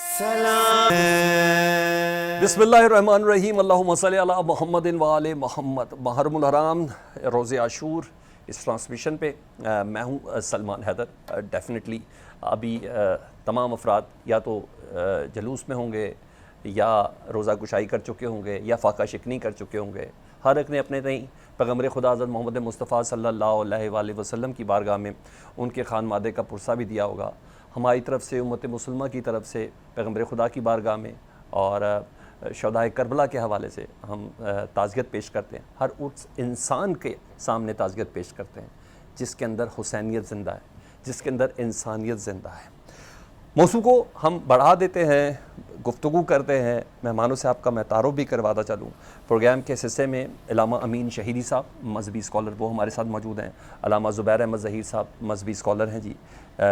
بسم اللہ الرحمن الرحیم، اللہم صلی علی محمد وآل محمد۔ محرم الحرام روز عاشور اس ٹرانسمیشن پہ میں ہوں سلمان حیدر۔ ڈیفینیٹلی ابھی تمام افراد یا تو جلوس میں ہوں گے یا روزہ گشائی کر چکے ہوں گے یا فاقہ شکنی کر چکے ہوں گے۔ ہر ایک نے اپنے تئیں پیغمبر خدا حضرت محمد مصطفیٰ صلی اللہ علیہ وآلہ وسلم کی بارگاہ میں ان کے خانوادے کا پرسہ بھی دیا ہوگا۔ ہماری طرف سے، امت مسلمہ کی طرف سے پیغمبر خدا کی بارگاہ میں اور شہدائے کربلا کے حوالے سے ہم تعزیت پیش کرتے ہیں۔ ہر اس انسان کے سامنے تعزیت پیش کرتے ہیں جس کے اندر حسینیت زندہ ہے، جس کے اندر انسانیت زندہ ہے۔ موضوع کو ہم بڑھا دیتے ہیں، گفتگو کرتے ہیں۔ مہمانوں سے آپ کا میں تعارف بھی کرواتا چلوں۔ پروگرام کے اس حصے میں علامہ امین شہیدی صاحب مذہبی اسکالر وہ ہمارے ساتھ موجود ہیں۔ علامہ زبیر احمد ظہیر صاحب مذہبی اسکالر ہیں جی۔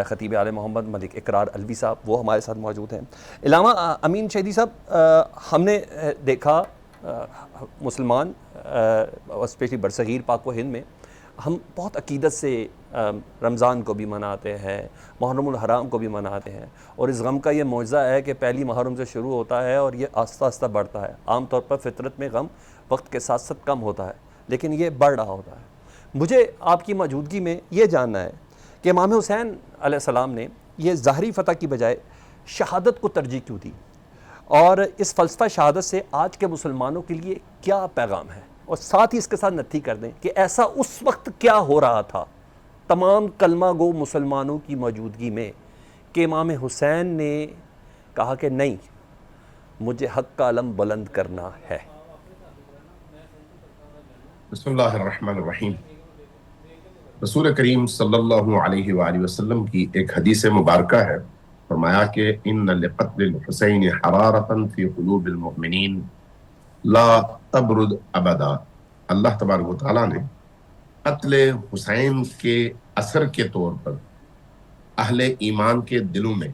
خطیب آل محمد ملک اقرار علوی صاحب وہ ہمارے ساتھ موجود ہیں۔ علامہ امین شہیدی صاحب، ہم نے دیکھا مسلمان اسپیشلی برصغیر پاک و ہند میں ہم بہت عقیدت سے رمضان کو بھی مناتے ہیں، محرم الحرام کو بھی مناتے ہیں، اور اس غم کا یہ معجزہ ہے کہ پہلی محرم سے شروع ہوتا ہے اور یہ آہستہ آہستہ بڑھتا ہے۔ عام طور پر فطرت میں غم وقت کے ساتھ ساتھ کم ہوتا ہے، لیکن یہ بڑھ رہا ہوتا ہے۔ مجھے آپ کی موجودگی میں یہ جاننا ہے کہ امام حسین علیہ السلام نے یہ ظاہری فتح کی بجائے شہادت کو ترجیح کیوں دی، اور اس فلسفہ شہادت سے آج کے مسلمانوں کے لیے کیا پیغام ہے، اور ساتھ ہی اس کے ساتھ نتھی کر دیں کہ ایسا اس وقت کیا ہو رہا تھا تمام کلمہ گو مسلمانوں کی موجودگی میں کہ امام حسین نے کہا کہ نہیں، مجھے حق کا علم بلند کرنا ہے۔ بسم اللہ الرحمن الرحیم۔ رسول کریم صلی اللہ علیہ وآلہ وسلم کی ایک حدیث مبارکہ ہے، فرمایا کہ ان لقتل الحسین حرارتا فی قلوب المؤمنین لا تبرد ابدا۔ اللہ تبارک و تعالیٰ نے قتل حسین کے اثر کے طور پر اہل ایمان کے دلوں میں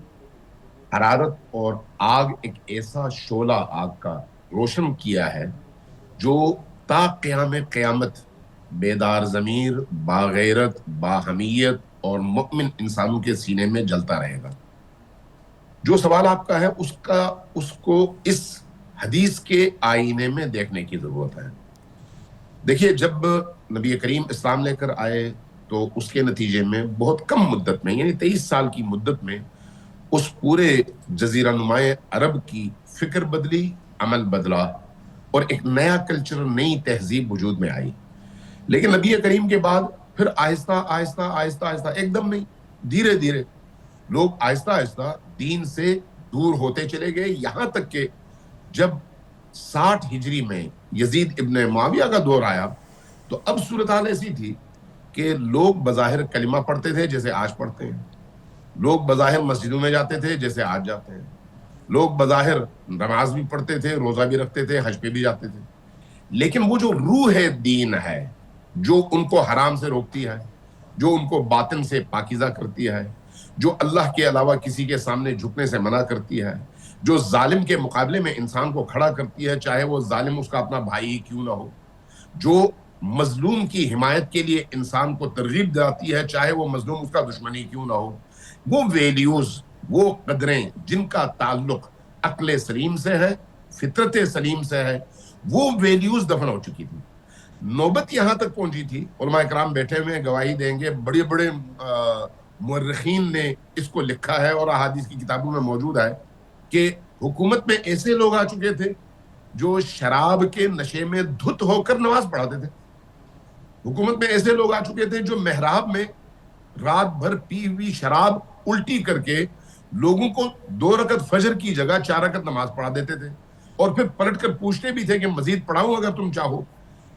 حرارت اور آگ، ایک ایسا شعلہ آگ کا روشن کیا ہے جو تا قیام قیامت بیدار ضمیر، باغیرت، باہمیت اور مؤمن انسانوں کے سینے میں جلتا رہے گا۔ جو سوال آپ کا ہے اس کو اس حدیث کے آئینے میں دیکھنے کی ضرورت ہے۔ دیکھیے، جب نبی کریم اسلام لے کر آئے تو اس کے نتیجے میں بہت کم مدت میں، یعنی 23 سال کی مدت میں، اس پورے جزیرہ نمائے عرب کی فکر بدلی، عمل بدلا، اور ایک نیا کلچر، نئی تہذیب وجود میں آئی۔ لیکن نبی کریم کے بعد پھر آہستہ آہستہ آہستہ آہستہ، ایک دم نہیں، دھیرے دھیرے لوگ آہستہ آہستہ دین سے دور ہوتے چلے گئے، یہاں تک کہ جب 60 ہجری میں یزید ابن معاویہ کا دور آیا تو اب صورتحال ایسی تھی کہ لوگ بظاہر کلمہ پڑھتے تھے جیسے آج پڑھتے ہیں، لوگ بظاہر مسجدوں میں جاتے تھے جیسے آج جاتے ہیں، لوگ بظاہر نماز بھی پڑھتے تھے، روزہ بھی رکھتے تھے، حج پہ بھی جاتے تھے، لیکن وہ جو روح دین ہے، جو ان کو حرام سے روکتی ہے، جو ان کو باطن سے پاکیزہ کرتی ہے، جو اللہ کے علاوہ کسی کے سامنے جھکنے سے منع کرتی ہے، جو ظالم کے مقابلے میں انسان کو کھڑا کرتی ہے، چاہے وہ ظالم اس کا اپنا بھائی ہی کیوں نہ ہو، جو مظلوم کی حمایت کے لیے انسان کو ترغیب دلاتی ہے، چاہے وہ مظلوم اس کا دشمنی کیوں نہ ہو، وہ ویلیوز، وہ قدریں جن کا تعلق عقل سلیم سے ہے، فطرت سلیم سے ہے، وہ ویلیوز دفن ہو چکی تھی۔ نوبت یہاں تک پہنچی تھی، علماء کرام بیٹھے ہوئے گواہی دیں گے، بڑے بڑے مورخین نے اس کو لکھا ہے اور احادیث کی کتابوں میں موجود ہے کہ حکومت میں ایسے لوگ آ چکے تھے جو شراب کے نشے میں دھت ہو کر نماز پڑھاتے تھے۔ حکومت میں ایسے لوگ آ چکے تھے جو محراب میں رات بھر پی ہوئی شراب الٹی کر کے لوگوں کو 2 رکعت فجر کی جگہ 4 رکعت نماز پڑھا دیتے تھے، اور پھر پلٹ کر پوچھتے بھی تھے کہ مزید پڑھاؤں اگر تم چاہو۔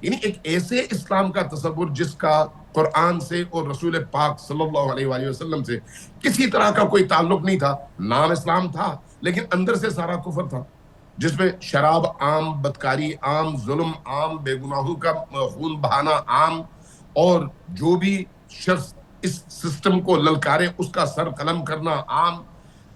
یعنی ایک ایسے اسلام کا تصور جس کا قرآن سے اور رسول پاک صلی اللہ علیہ وآلہ وسلم سے کسی طرح کا کوئی تعلق نہیں تھا۔ نام اسلام تھا لیکن اندر سے سارا کفر تھا، جس میں شراب عام، بدکاری عام، ظلم عام، بے گناہوں کا خون بہانا عام، اور جو بھی شخص اس سسٹم کو للکارے اس کا سر قلم کرنا عام۔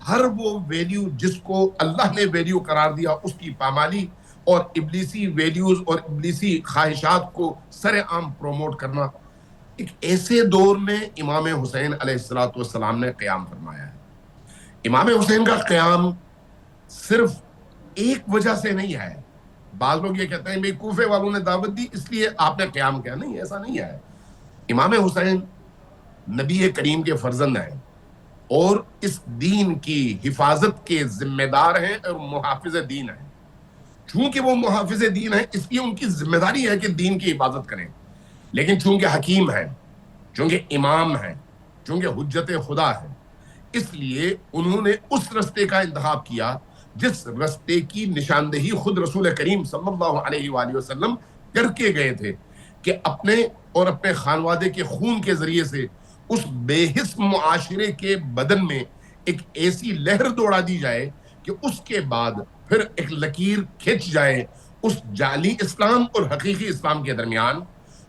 ہر وہ ویلیو جس کو اللہ نے ویلیو قرار دیا اس کی پامالی، اور ابلیسی ویلیوز اور ابلیسی خواہشات کو سر عام پروموٹ کرنا۔ ایک ایسے دور میں امام حسین علیہ السلام نے قیام فرمایا ہے۔ امام حسین کا قیام صرف ایک وجہ سے نہیں آیا. بعض لوگ یہ کہتے ہیں بھئی کوفے والوں نے دعوت دی اس لیے آپ نے قیام کیا. نہیں، ایسا نہیں ہے. امام حسین نبی کریم کے فرزند ہیں اور اس دین کی حفاظت کے ذمہ دار ہیں اور محافظ دین ہیں. چونکہ وہ محافظ دین ہیں اس لیے ان کی ذمہ داری ہے کہ دین کی حفاظت کریں. لیکن چونکہ حکیم ہیں، چونکہ امام ہیں، چونکہ حجت خدا ہے، اس لیے انہوں نے اس رستے کا انتخاب کیا جس رستے کی نشاندہی خود رسول کریم صلی اللہ علیہ وآلہ وسلم کر کے گئے تھے کہ اپنے اور اپنے خانوادے کے خون کے ذریعے سے اس بے حس معاشرے کے بدن میں ایک ایسی لہر دوڑا دی جائے کہ اس کے بعد پھر ایک لکیر کھینچ جائے اس جعلی اسلام اور حقیقی اسلام کے درمیان.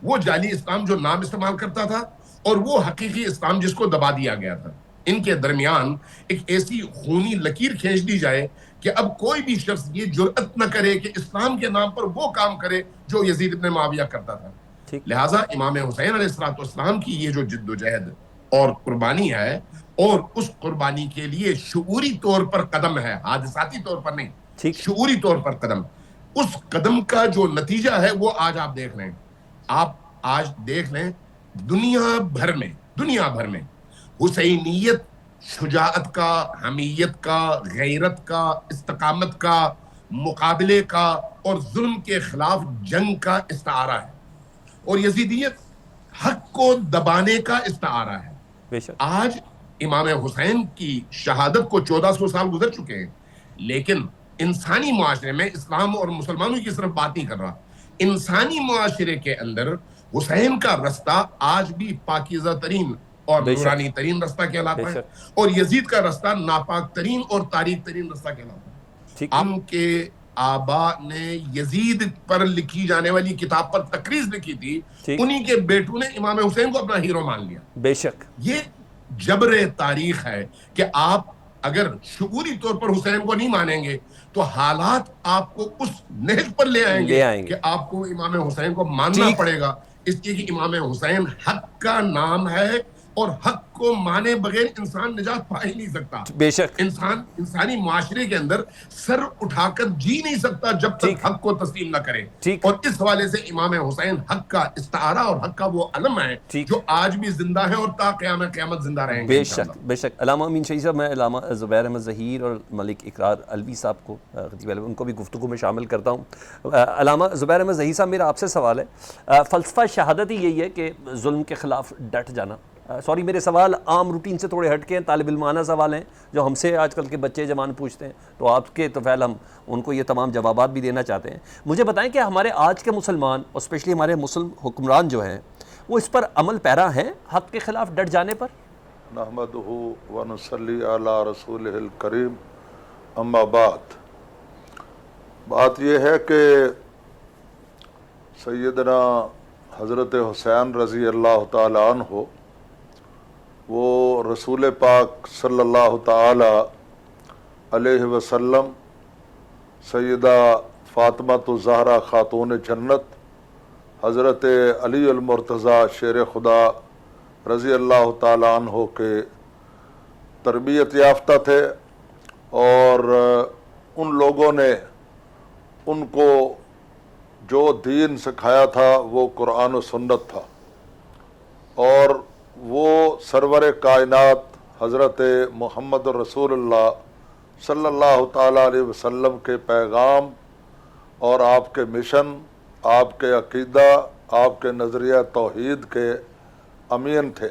وہ جعلی اسلام جو نام استعمال کرتا تھا اور وہ حقیقی اسلام جس کو دبا دیا گیا تھا، ان کے درمیان ایک ایسی خونی لکیر کھینچ دی جائے کہ اب کوئی بھی شخص یہ جرأت نہ کرے کہ اسلام کے نام پر وہ کام کرے جو یزید ابن معاویہ کرتا تھا. لہٰذا امام حسین علیہ السلام کی یہ جو جد و جہد اور قربانی ہے، اور اس قربانی کے لیے شعوری طور پر قدم ہے، حادثاتی طور پر نہیں، شعوری طور پر قدم، اس قدم کا جو نتیجہ ہے وہ آج آپ دیکھ رہے ہیں. آپ آج دیکھ لیں دنیا بھر میں حسینیت شجاعت کا، حمیت کا، غیرت کا، استقامت کا، مقابلے کا اور ظلم کے خلاف جنگ کا استعارہ ہے، اور یزیدیت حق کو دبانے کا استعارہ ہے. آج امام حسین کی شہادت کو 1400 سال گزر چکے ہیں، لیکن انسانی معاشرے میں، اسلام اور مسلمانوں کی صرف بات نہیں کر رہا، انسانی معاشرے کے اندر حسین کا رستہ آج بھی پاکیزہ ترین اور نورانی ترین رستہ کہلاتا ہے، اور یزید کا رستہ ناپاک ترین اور تاریک ترین رستہ کہلاتا ہے. ہم کے آبا نے یزید پر لکھی جانے والی کتاب پر تقریض لکھی تھی، انہی کے بیٹوں نے امام حسین کو اپنا ہیرو مان لیا. بے شک یہ جبر تاریخ ہے کہ آپ اگر شعوری طور پر حسین کو نہیں مانیں گے تو حالات آپ کو اس نہج پر لے آئیں گے کہ آپ کو امام حسین کو ماننا پڑے گا، اس لیے کہ امام حسین حق کا نام ہے اور حق کو مانے بغیر انسان نجات پا ہی نہیں سکتا. بے شک انسانی معاشرے کے اندر سر اٹھا کر جی نہیں سکتا جب تک حق کو تسلیم نہ کرے. اور اس حوالے سے امام حسین حق کا استعارہ اور حق کا وہ علم ہے جو آج بھی زندہ ہے اور تا قیامت زندہ رہیں گے. بے شک بے شک. علامہ امین شہید صاحب، میں علامہ زبیر احمد ظہیر اور ملک اقرار علوی صاحب کو، ان کو بھی گفتگو میں شامل کرتا ہوں. علامہ زبیر احمد ظہیر صاحب، میرا آپ سے سوال ہے، فلسفہ شہادت ہی یہی ہے کہ ظلم کے خلاف ڈٹ جانا؟ سوری، میرے سوال عام روٹین سے تھوڑے ہٹ کے ہیں، طالب علمانہ سوال ہیں جو ہم سے آج کل کے بچے جوان پوچھتے ہیں، تو آپ کے طفیل ہم ان کو یہ تمام جوابات بھی دینا چاہتے ہیں. مجھے بتائیں کہ ہمارے آج کے مسلمان اور اسپیشلی ہمارے مسلم حکمران جو ہیں وہ اس پر عمل پیرا ہیں حق کے خلاف ڈٹ جانے پر؟ نحمدہ ونصلی علی رسولہ الکریم، اما بعد. بات یہ ہے کہ سیدنا حضرت حسین رضی اللہ تعالی عنہ وہ رسول پاک صلی اللہ تعالی علیہ وسلم، سیدہ فاطمہ الزہرا خاتون جنت، حضرت علی المرتضیٰ شیر خدا رضی اللہ تعالی عنہ کے تربیت یافتہ تھے، اور ان لوگوں نے ان کو جو دین سکھایا تھا وہ قرآن و سنت تھا، اور وہ سرور کائنات حضرت محمد رسول اللہ صلی اللہ تعالیٰ علیہ وسلم کے پیغام اور آپ کے مشن، آپ کے عقیدہ، آپ کے نظریہ توحید کے امین تھے.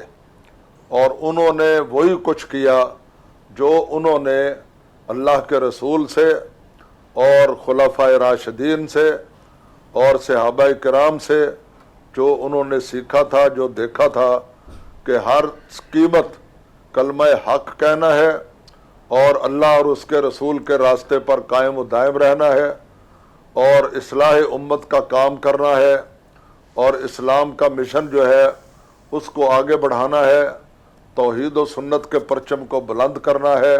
اور انہوں نے وہی کچھ کیا جو انہوں نے اللہ کے رسول سے اور خلفائے راشدین سے اور صحابہ کرام سے جو انہوں نے سیکھا تھا، جو دیکھا تھا کہ ہر قیمت کلمہ حق کہنا ہے اور اللہ اور اس کے رسول کے راستے پر قائم و دائم رہنا ہے، اور اصلاح امت کا کام کرنا ہے، اور اسلام کا مشن جو ہے اس کو آگے بڑھانا ہے، توحید و سنت کے پرچم کو بلند کرنا ہے،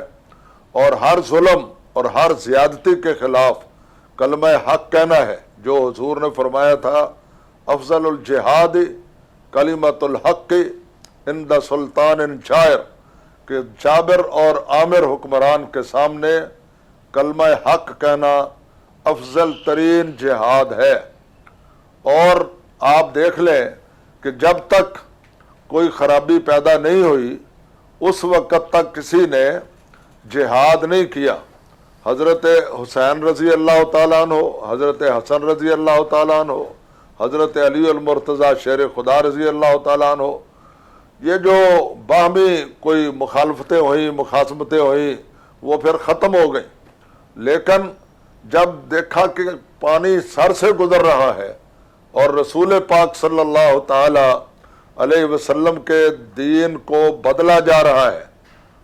اور ہر ظلم اور ہر زیادتی کے خلاف کلمہ حق کہنا ہے. جو حضور نے فرمایا تھا، افضل الجہاد کلمۃ الحق عند سلطان جائر، کہ جابر اور عامر حکمران کے سامنے کلمہ حق کہنا افضل ترین جہاد ہے۔ اور آپ دیکھ لیں کہ جب تک کوئی خرابی پیدا نہیں ہوئی اس وقت تک کسی نے جہاد نہیں کیا۔ حضرت حسین رضی اللہ تعالیٰ عنہ، حضرت حسن رضی اللہ تعالیٰ عنہ، حضرت علی المرتضیٰ شیر خدا رضی اللہ تعالیٰ عنہ، یہ جو باہمی کوئی مخالفتیں ہوئیں، مخاصمتیں ہوئیں، وہ پھر ختم ہو گئیں۔ لیکن جب دیکھا کہ پانی سر سے گزر رہا ہے اور رسول پاک صلی اللہ تعالی علیہ وسلم کے دین کو بدلا جا رہا ہے،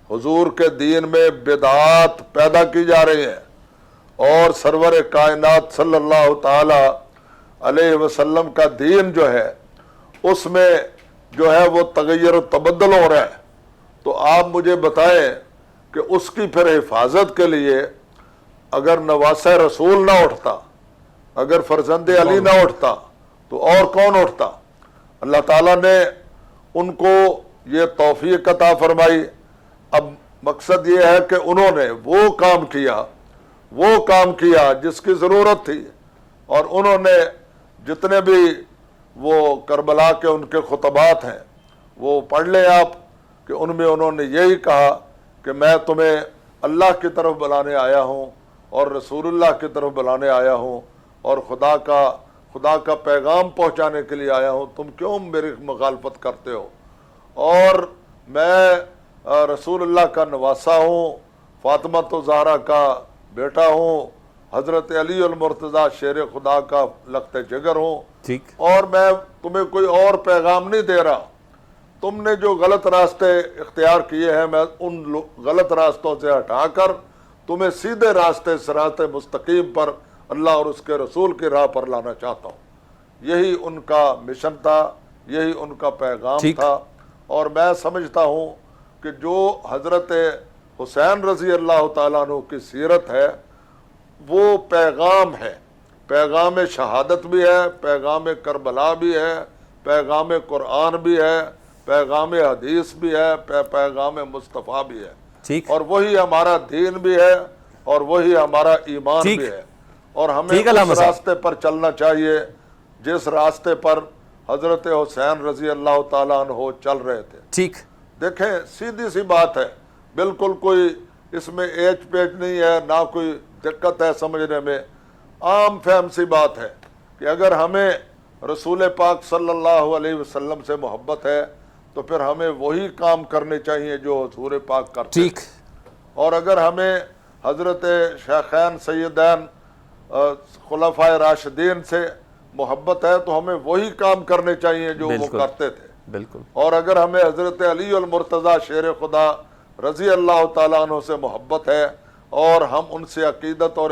حضور کے دین میں بدعات پیدا کی جا رہی ہیں، اور سرور کائنات صلی اللہ تعالی علیہ وسلم کا دین جو ہے اس میں جو ہے وہ تغیر و تبدل ہو رہا ہے، تو آپ مجھے بتائیں کہ اس کی پھر حفاظت کے لیے اگر نواسہ رسول نہ اٹھتا، اگر فرزند علی نہ اٹھتا تو اور کون اٹھتا؟ اللہ تعالیٰ نے ان کو یہ توفیق عطا فرمائی۔ اب مقصد یہ ہے کہ انہوں نے وہ کام کیا جس کی ضرورت تھی، اور انہوں نے جتنے بھی وہ کربلا کے ان کے خطبات ہیں وہ پڑھ لیں آپ، کہ ان میں انہوں نے یہی کہا کہ میں تمہیں اللہ کی طرف بلانے آیا ہوں اور رسول اللہ کی طرف بلانے آیا ہوں اور خدا کا پیغام پہنچانے کے لیے آیا ہوں، تم کیوں میری مخالفت کرتے ہو؟ اور میں رسول اللہ کا نواسہ ہوں، فاطمہ زہرا کا بیٹا ہوں، حضرت علی المرتضیٰ شیر خدا کا لخت جگر ہوں، ٹھیک، اور میں تمہیں کوئی اور پیغام نہیں دے رہا۔ تم نے جو غلط راستے اختیار کیے ہیں میں ان غلط راستوں سے ہٹا کر تمہیں سیدھے راستے صراط مستقیم پر اللہ اور اس کے رسول کی راہ پر لانا چاہتا ہوں۔ یہی ان کا مشن تھا، یہی ان کا پیغام تھا، اور میں سمجھتا ہوں کہ جو حضرت حسین رضی اللہ تعالیٰ عنہ کی سیرت ہے وہ پیغام ہے، پیغام شہادت بھی ہے، پیغام کربلا بھی ہے، پیغام قرآن بھی ہے، پیغام حدیث بھی ہے، پیغام مصطفیٰ بھی ہے، ٹھیک، اور وہی ہمارا دین بھی ہے اور وہی ہمارا ایمان بھی ہے، اور ہمیں اس راستے پر چلنا چاہیے جس راستے پر حضرت حسین رضی اللہ تعالیٰ عنہ چل رہے تھے۔ ٹھیک، دیکھیں سیدھی سی بات ہے، بالکل کوئی اس میں ایچ پیچ نہیں ہے، نہ کوئی دقت ہے سمجھنے میں، عام فہم سی بات ہے کہ اگر ہمیں رسول پاک صلی اللہ علیہ وسلم سے محبت ہے تو پھر ہمیں وہی کام کرنے چاہیے جو حضور پاک کرتے ٹھیک، اور اگر ہمیں حضرت شیخین سیدین خلفائے راشدین سے محبت ہے تو ہمیں وہی کام کرنے چاہیے جو وہ کرتے تھے، بالکل، اور اگر ہمیں حضرت علی المرتضیٰ شیر خدا رضی اللہ تعالیٰ عنہ سے محبت ہے اور ہم ان سے عقیدت اور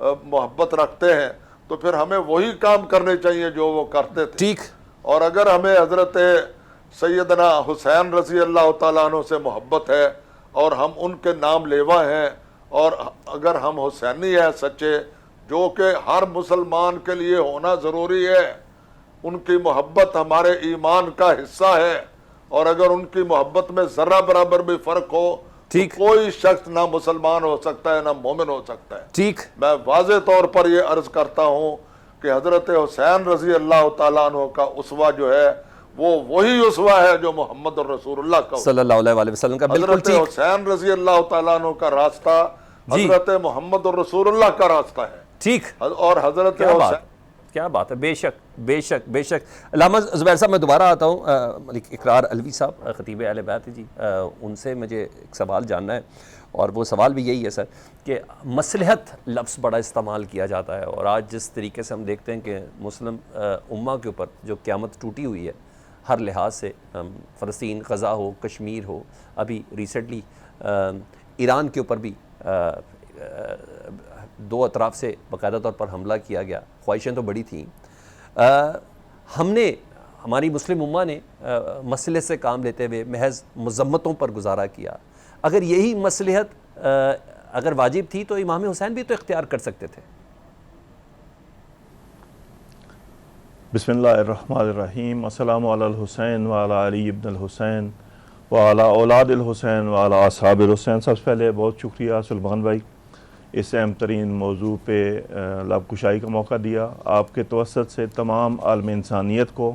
محبت رکھتے ہیں تو پھر ہمیں وہی کام کرنے چاہیے جو وہ کرتے تھے۔ ٹھیک، اور اگر ہمیں حضرت سیدنا حسین رضی اللہ تعالیٰ عنہ سے محبت ہے اور ہم ان کے نام لیوا ہیں، اور اگر ہم حسینی ہیں سچے، جو کہ ہر مسلمان کے لیے ہونا ضروری ہے، ان کی محبت ہمارے ایمان کا حصہ ہے، اور اگر ان کی محبت میں ذرہ برابر بھی فرق ہو تو کوئی شخص نہ مسلمان ہو سکتا ہے نہ مومن ہو سکتا ہے۔ ٹھیک، میں واضح طور پر یہ عرض کرتا ہوں کہ حضرت حسین رضی اللہ تعالیٰ عنہ کا اسوہ جو ہے وہ وہی اسوہ ہے جو محمد الرسول اللہ کا صلی اللہ علیہ وسلم کا، بالکل حضرت ٹھیک، حسین رضی اللہ تعالیٰ عنہ کا راستہ حضرت محمد الرسول اللہ کا راستہ ہے، ٹھیک، اور حضرت حسین کیا بات ہے، بے شک بے شک بے شک۔ علامہ زبیر صاحب میں دوبارہ آتا ہوں، ملک اقرار علوی صاحب خطیب اہل بیت جی، ان سے مجھے ایک سوال جاننا ہے، اور وہ سوال بھی یہی ہے سر کہ مصلحت لفظ بڑا استعمال کیا جاتا ہے، اور آج جس طریقے سے ہم دیکھتے ہیں کہ مسلم امہ کے اوپر جو قیامت ٹوٹی ہوئی ہے ہر لحاظ سے، فلسطین، غزہ ہو، کشمیر ہو، ابھی ریسنٹلی ایران کے اوپر بھی دو اطراف سے باقاعدہ طور پر حملہ کیا گیا، خواہشیں تو بڑی تھیں، ہماری مسلم امہ نے مصلحت سے کام لیتے ہوئے محض مذمتوں پر گزارا کیا۔ اگر یہی مصلحت اگر واجب تھی تو امام حسین بھی تو اختیار کر سکتے تھے۔ بسم اللہ الرحمن الرحیم، السلام علی الحسین وعلی علی ابن الحسین وعلی اولاد الحسین وعلی اصحاب الحسین۔ سب سے پہلے بہت شکریہ سلمان بھائی اس اہم ترین موضوع پہ لب کشائی کا موقع دیا. آپ کے توسط سے تمام عالم انسانیت کو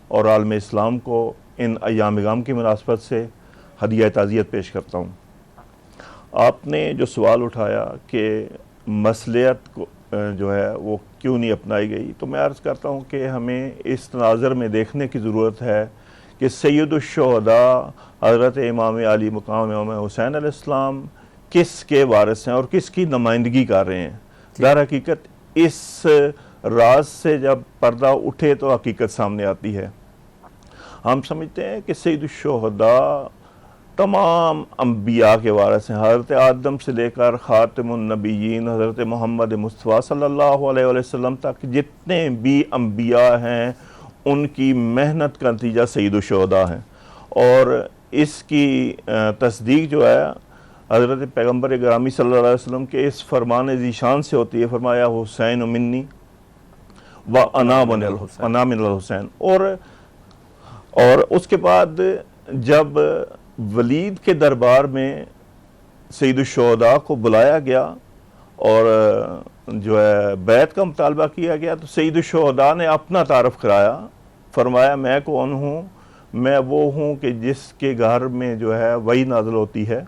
اور عالم اسلام کو ان ایام غم کی مناسبت سے ہدیہ تعزیت پیش کرتا ہوں. آپ نے جو سوال اٹھایا کہ مصلحت کو جو ہے وہ کیوں نہیں اپنائی گئی، تو میں عرض کرتا ہوں کہ ہمیں اس تناظر میں دیکھنے کی ضرورت ہے کہ سید الشہداء حضرت امام علی مقام امام حسین علیہ السلام کس کے وارث ہیں اور کس کی نمائندگی کر رہے ہیں. در حقیقت اس راز سے جب پردہ اٹھے تو حقیقت سامنے آتی ہے. ہم سمجھتے ہیں کہ سید الشہداء تمام انبیاء کے وارث ہیں. حضرت آدم سے لے کر خاتم النبیین حضرت محمد مصطفیٰ صلی اللہ علیہ وسلم تک جتنے بھی انبیاء ہیں ان کی محنت کا نتیجہ سید الشہداء ہیں. اور اس کی تصدیق جو ہے حضرت پیغمبر گرامی صلی اللہ علیہ وسلم کے اس فرمان ذیشان سے ہوتی ہے. فرمایا حسین منی و انا من الحسین. اور اس کے بعد جب ولید کے دربار میں سید الشہداء کو بلایا گیا اور جو ہے بیعت کا مطالبہ کیا گیا تو سید الشہداء نے اپنا تعارف کرایا. فرمایا میں کون ہوں؟ میں وہ ہوں کہ جس کے گھر میں جو ہے وحی نازل ہوتی ہے.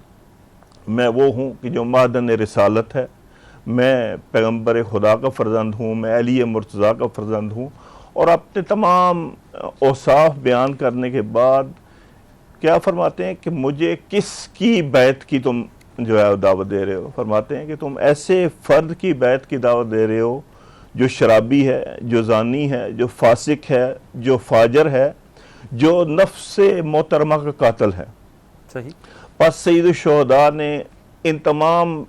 میں وہ ہوں کہ جو معدن رسالت ہے. میں پیغمبر خدا کا فرزند ہوں. میں علی مرتضیٰ کا فرزند ہوں. اور اپنے تمام اوصاف بیان کرنے کے بعد کیا فرماتے ہیں کہ مجھے کس کی بیعت کی تم جو ہے دعوت دے رہے ہو؟ فرماتے ہیں کہ تم ایسے فرد کی بیعت کی دعوت دے رہے ہو جو شرابی ہے، جو زانی ہے، جو فاسق ہے، جو فاجر ہے، جو نفس محترمہ کا قاتل ہے. صحیح. پس سید الشہداء نے ان تمام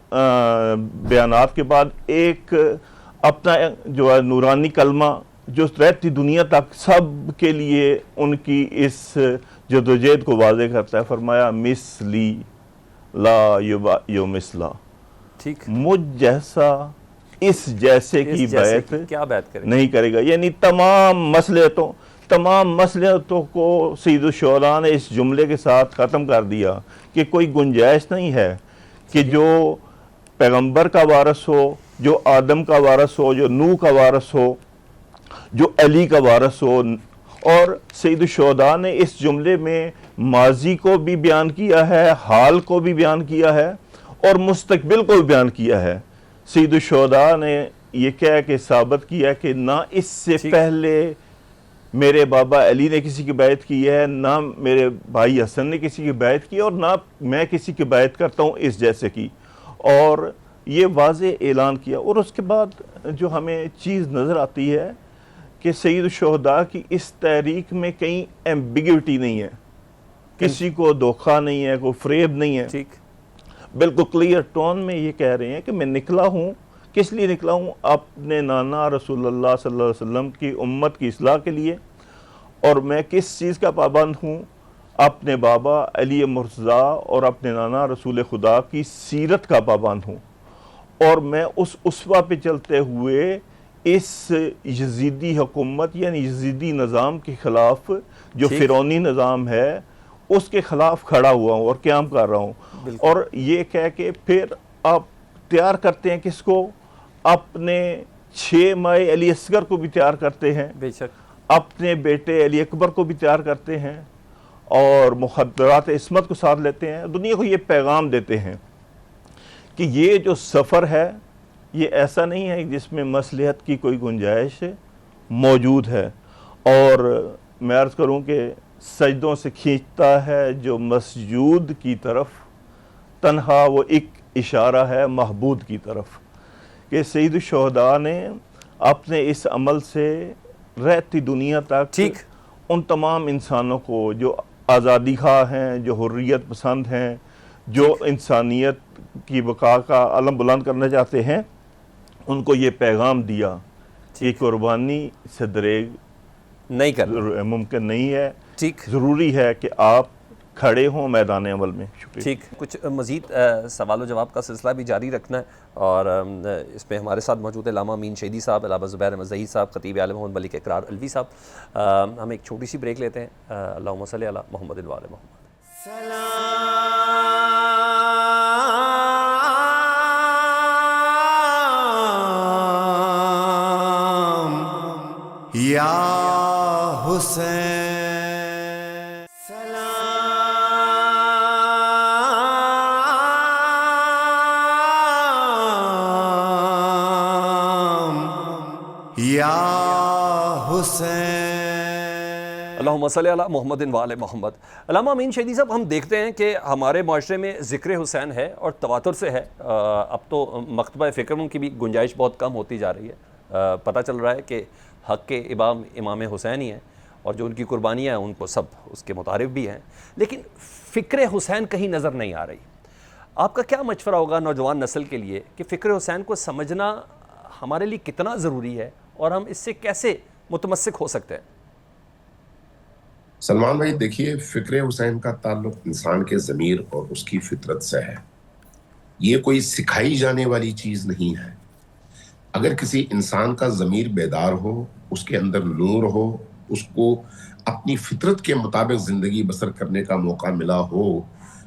بیانات کے بعد ایک اپنا جو ہے نورانی کلمہ جو رہتی دنیا تک سب کے لیے ان کی اس جدوجہد کو واضح کرتا ہے. فرمایا مثلی لا یمثلا. ٹھیک. مجھ جیسا اس جیسے کی بیعت کیا بیعت کرے نہیں کرے گا. یعنی تمام مصلحتوں کو سید الشہداء نے اس جملے کے ساتھ ختم کر دیا کہ کوئی گنجائش نہیں ہے کہ جو پیغمبر کا وارث ہو، جو آدم کا وارث ہو، جو نوح کا وارث ہو، جو علی کا وارث ہو. اور سید الشہداء نے اس جملے میں ماضی کو بھی بیان کیا ہے، حال کو بھی بیان کیا ہے اور مستقبل کو بھی بیان کیا ہے. سید الشہداء نے یہ کہہ کے ثابت کیا کہ نہ اس سے پہلے میرے بابا علی نے کسی کی بیعت کی ہے، نہ میرے بھائی حسن نے کسی کی بیعت کی، اور نہ میں کسی کی بیعت کرتا ہوں اس جیسے کی. اور یہ واضح اعلان کیا. اور اس کے بعد جو ہمیں چیز نظر آتی ہے کہ سید الشہداء کی اس تحریک میں کہیں ایمبیگوٹی نہیں ہے، کسی کو دھوکہ نہیں ہے، کوئی فریب نہیں ہے. ٹھیک. بالکل کلیئر ٹون میں یہ کہہ رہے ہیں کہ میں نکلا ہوں. کس لیے نکلا ہوں؟ اپنے نانا رسول اللہ صلی اللہ علیہ وسلم کی امت کی اصلاح کے لیے. اور میں کس چیز کا پابند ہوں؟ اپنے بابا علی مرتضیٰ اور اپنے نانا رسول خدا کی سیرت کا پابند ہوں. اور میں اس اسوہ پہ چلتے ہوئے اس یزیدی حکومت یعنی یزیدی نظام کے خلاف جو فرعونی نظام ہے اس کے خلاف کھڑا ہوا ہوں اور قیام کر رہا ہوں. اور یہ کہہ کے پھر آپ تیار کرتے ہیں کس کو؟ اپنے 6 مائے علی اصغر کو بھی تیار کرتے ہیں، بے شک. اپنے بیٹے علی اکبر کو بھی تیار کرتے ہیں اور مخدرات عصمت کو ساتھ لیتے ہیں. دنیا کو یہ پیغام دیتے ہیں کہ یہ جو سفر ہے یہ ایسا نہیں ہے جس میں مصلحت کی کوئی گنجائش موجود ہے. اور میں عرض کروں کہ سجدوں سے کھینچتا ہے جو مسجود کی طرف، تنہا وہ ایک اشارہ ہے محبود کی طرف. کہ سید الشہداء نے اپنے اس عمل سے رہتی دنیا تک ان تمام انسانوں کو جو آزادی خواہ ہیں، جو حریت پسند ہیں، جو انسانیت کی بقا کا علم بلند کرنا چاہتے ہیں، ان کو یہ پیغام دیا کہ قربانی سے دریغ نہیں کرنا ممکن نہیں ہے. ٹھیک. ضروری ہے کہ آپ کھڑے ہوں میدان عمل میں. شکریہ. ٹھیک. کچھ مزید سوال و جواب کا سلسلہ بھی جاری رکھنا ہے اور اس میں ہمارے ساتھ موجود ہے علامہ امین شہیدی صاحب، علامہ زبیر احمد ظہیر صاحب، خطیب عالم محمد ملک اقرار الوی صاحب. ہم ایک چھوٹی سی بریک لیتے ہیں. اللہم صلی علی محمد و آل محمد. یا حسین سلام یا حسین اللہم صلی علی محمد و آل محمد۔ علامہ امین شہیدی صاحب، ہم دیکھتے ہیں کہ ہمارے معاشرے میں ذکر حسین ہے اور تواتر سے ہے، اب تو مکتبہ فکر کی بھی گنجائش بہت کم ہوتی جا رہی ہے، پتہ چل رہا ہے کہ حق کے امام حسین ہی ہیں اور جو ان کی قربانیاں ہیں ان کو سب اس کے متعارف بھی ہیں، لیکن فکر حسین کہیں نظر نہیں آ رہی۔ آپ کا کیا مشورہ ہوگا نوجوان نسل کے لیے کہ فکر حسین کو سمجھنا ہمارے لیے کتنا ضروری ہے اور ہم اس سے کیسے متمسک ہو سکتے ہیں؟ سلمان بھائی دیکھیے، فکر حسین کا تعلق انسان کے ضمیر اور اس کی فطرت سے ہے۔ یہ کوئی سکھائی جانے والی چیز نہیں ہے۔ اگر کسی انسان کا ضمیر بیدار ہو، اس کے اندر نور ہو، اس کو اپنی فطرت کے مطابق زندگی بسر کرنے کا موقع ملا ہو،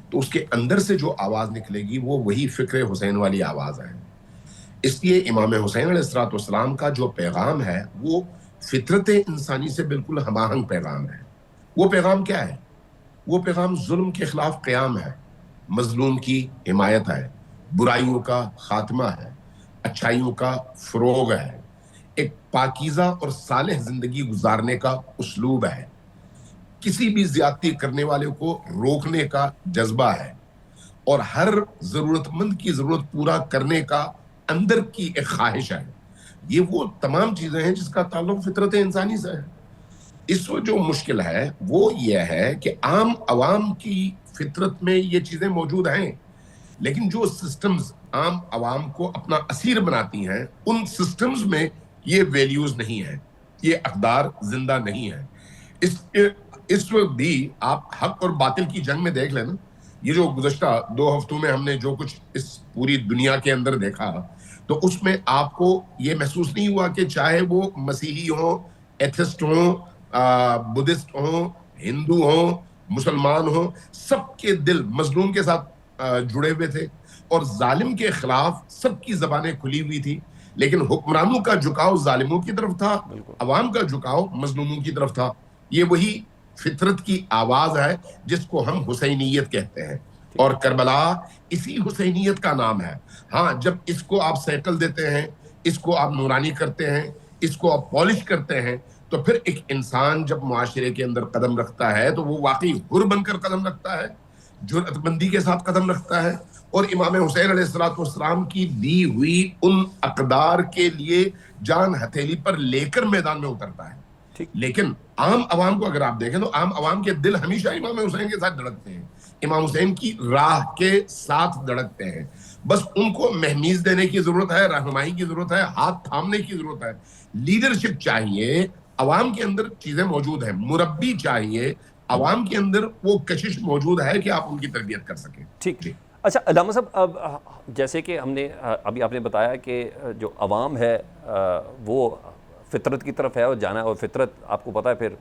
تو اس کے اندر سے جو آواز نکلے گی وہ وہی فکر حسین والی آواز ہے۔ اس لیے امام حسین علیہ السلام کا جو پیغام ہے وہ فطرت انسانی سے بالکل ہم آہنگ پیغام ہے۔ وہ پیغام کیا ہے؟ وہ پیغام ظلم کے خلاف قیام ہے، مظلوم کی حمایت ہے، برائیوں کا خاتمہ ہے، اچھائیوں کا فروغ ہے، ایک پاکیزہ اور صالح زندگی گزارنے کا اسلوب ہے، کسی بھی زیادتی کرنے والے کو روکنے کا جذبہ ہے، اور ہر ضرورت مند کی ضرورت پورا کرنے کا اندر کی ایک خواہش ہے۔ یہ وہ تمام چیزیں ہیں جس کا تعلق فطرت انسانی سے ہے۔ اس وقت جو مشکل ہے وہ یہ ہے کہ عام عوام کی فطرت میں یہ چیزیں موجود ہیں، لیکن جو سسٹمز عام عوام کو اپنا اسیر بناتی ہیں ان سسٹمز میں یہ ویلیوز نہیں ہیں، یہ اقدار زندہ نہیں ہیں۔ اس وقت بھی آپ حق اور باطل کی جنگ میں دیکھ لیں نا، یہ جو گزشتہ 2 ہفتوں میں ہم نے جو کچھ اس پوری دنیا کے اندر دیکھا، تو اس میں آپ کو یہ محسوس نہیں ہوا کہ چاہے وہ مسیحی ہوں، ایتھسٹ ہوں، بدھسٹ ہوں، ہندو ہوں، مسلمان ہوں، سب کے دل مظلوم کے ساتھ جڑے ہوئے تھے اور ظالم کے خلاف سب کی زبانیں کھلی ہوئی تھی، لیکن حکمرانوں کا جھکاؤ ظالموں کی طرف تھا، عوام کا جھکاؤ مظلوموں کی طرف تھا۔ یہ وہی فطرت کی آواز ہے جس کو ہم حسینیت کہتے ہیں، اور کربلا اسی حسینیت کا نام ہے۔ ہاں، جب اس کو آپ سیکل دیتے ہیں، اس کو آپ نورانی کرتے ہیں، اس کو آپ پالش کرتے ہیں، تو پھر ایک انسان جب معاشرے کے اندر قدم رکھتا ہے تو وہ واقعی حر بن کر قدم رکھتا ہے، جرأت مندی کے ساتھ قدم رکھتا ہے، اور امام حسین علیہ السلام کی دی ہوئی ان اقدار کے لیے جان ہتھیلی پر لے کر میدان میں اترتا ہے۔ لیکن عام عوام کو اگر آپ دیکھیں تو عام عوام کے دل ہمیشہ امام حسین کے ساتھ دھڑکتے ہیں، امام حسین کی راہ کے ساتھ دھڑکتے ہیں۔ بس ان کو مہمیز دینے کی ضرورت ہے، رہنمائی کی ضرورت ہے، ہاتھ تھامنے کی ضرورت ہے، لیڈرشپ چاہیے۔ عوام کے اندر چیزیں موجود ہیں، مربی چاہیے، عوام کے اندر وہ کشش موجود ہے کہ آپ ان کی تربیت کر سکیں۔ ٹھیک۔ اچھا علامہ صاحب، اب جیسے کہ ہم نے ابھی آپ نے بتایا کہ جو عوام ہے وہ فطرت کی طرف ہے اور جانا ہے، اور فطرت آپ کو پتہ ہے پھر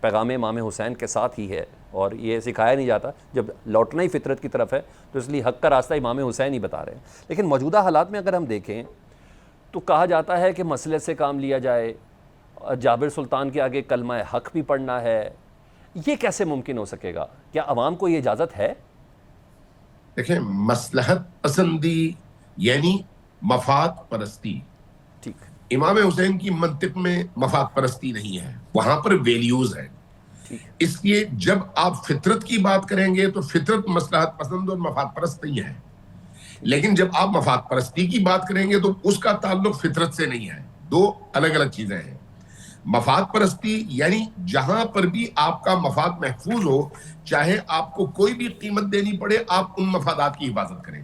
پیغام امام حسین کے ساتھ ہی ہے، اور یہ سکھایا نہیں جاتا، جب لوٹنا ہی فطرت کی طرف ہے تو اس لیے حق کا راستہ امام حسین ہی بتا رہے ہیں۔ لیکن موجودہ حالات میں اگر ہم دیکھیں تو کہا جاتا ہے کہ مسئلے سے کام لیا جائے، جابر سلطان کے آگے کلمہ حق بھی پڑھنا ہے، یہ کیسے ممکن ہو سکے گا؟ کیا عوام کو یہ اجازت ہے؟ دیکھیں، مصلحت پسندی یعنی مفاد پرستی، ٹھیک، امام حسین کی منطق میں مفاد پرستی نہیں ہے، وہاں پر ویلیوز ہے۔ اس لیے جب آپ فطرت کی بات کریں گے تو فطرت مصلحت پسند اور مفاد پرست نہیں ہے، لیکن جب آپ مفاد پرستی کی بات کریں گے تو اس کا تعلق فطرت سے نہیں ہے، 2 الگ الگ چیزیں ہیں۔ مفاد پرستی یعنی جہاں پر بھی آپ کا مفاد محفوظ ہو، چاہے آپ کو کوئی بھی قیمت دینی پڑے، آپ ان مفادات کی حفاظت کریں۔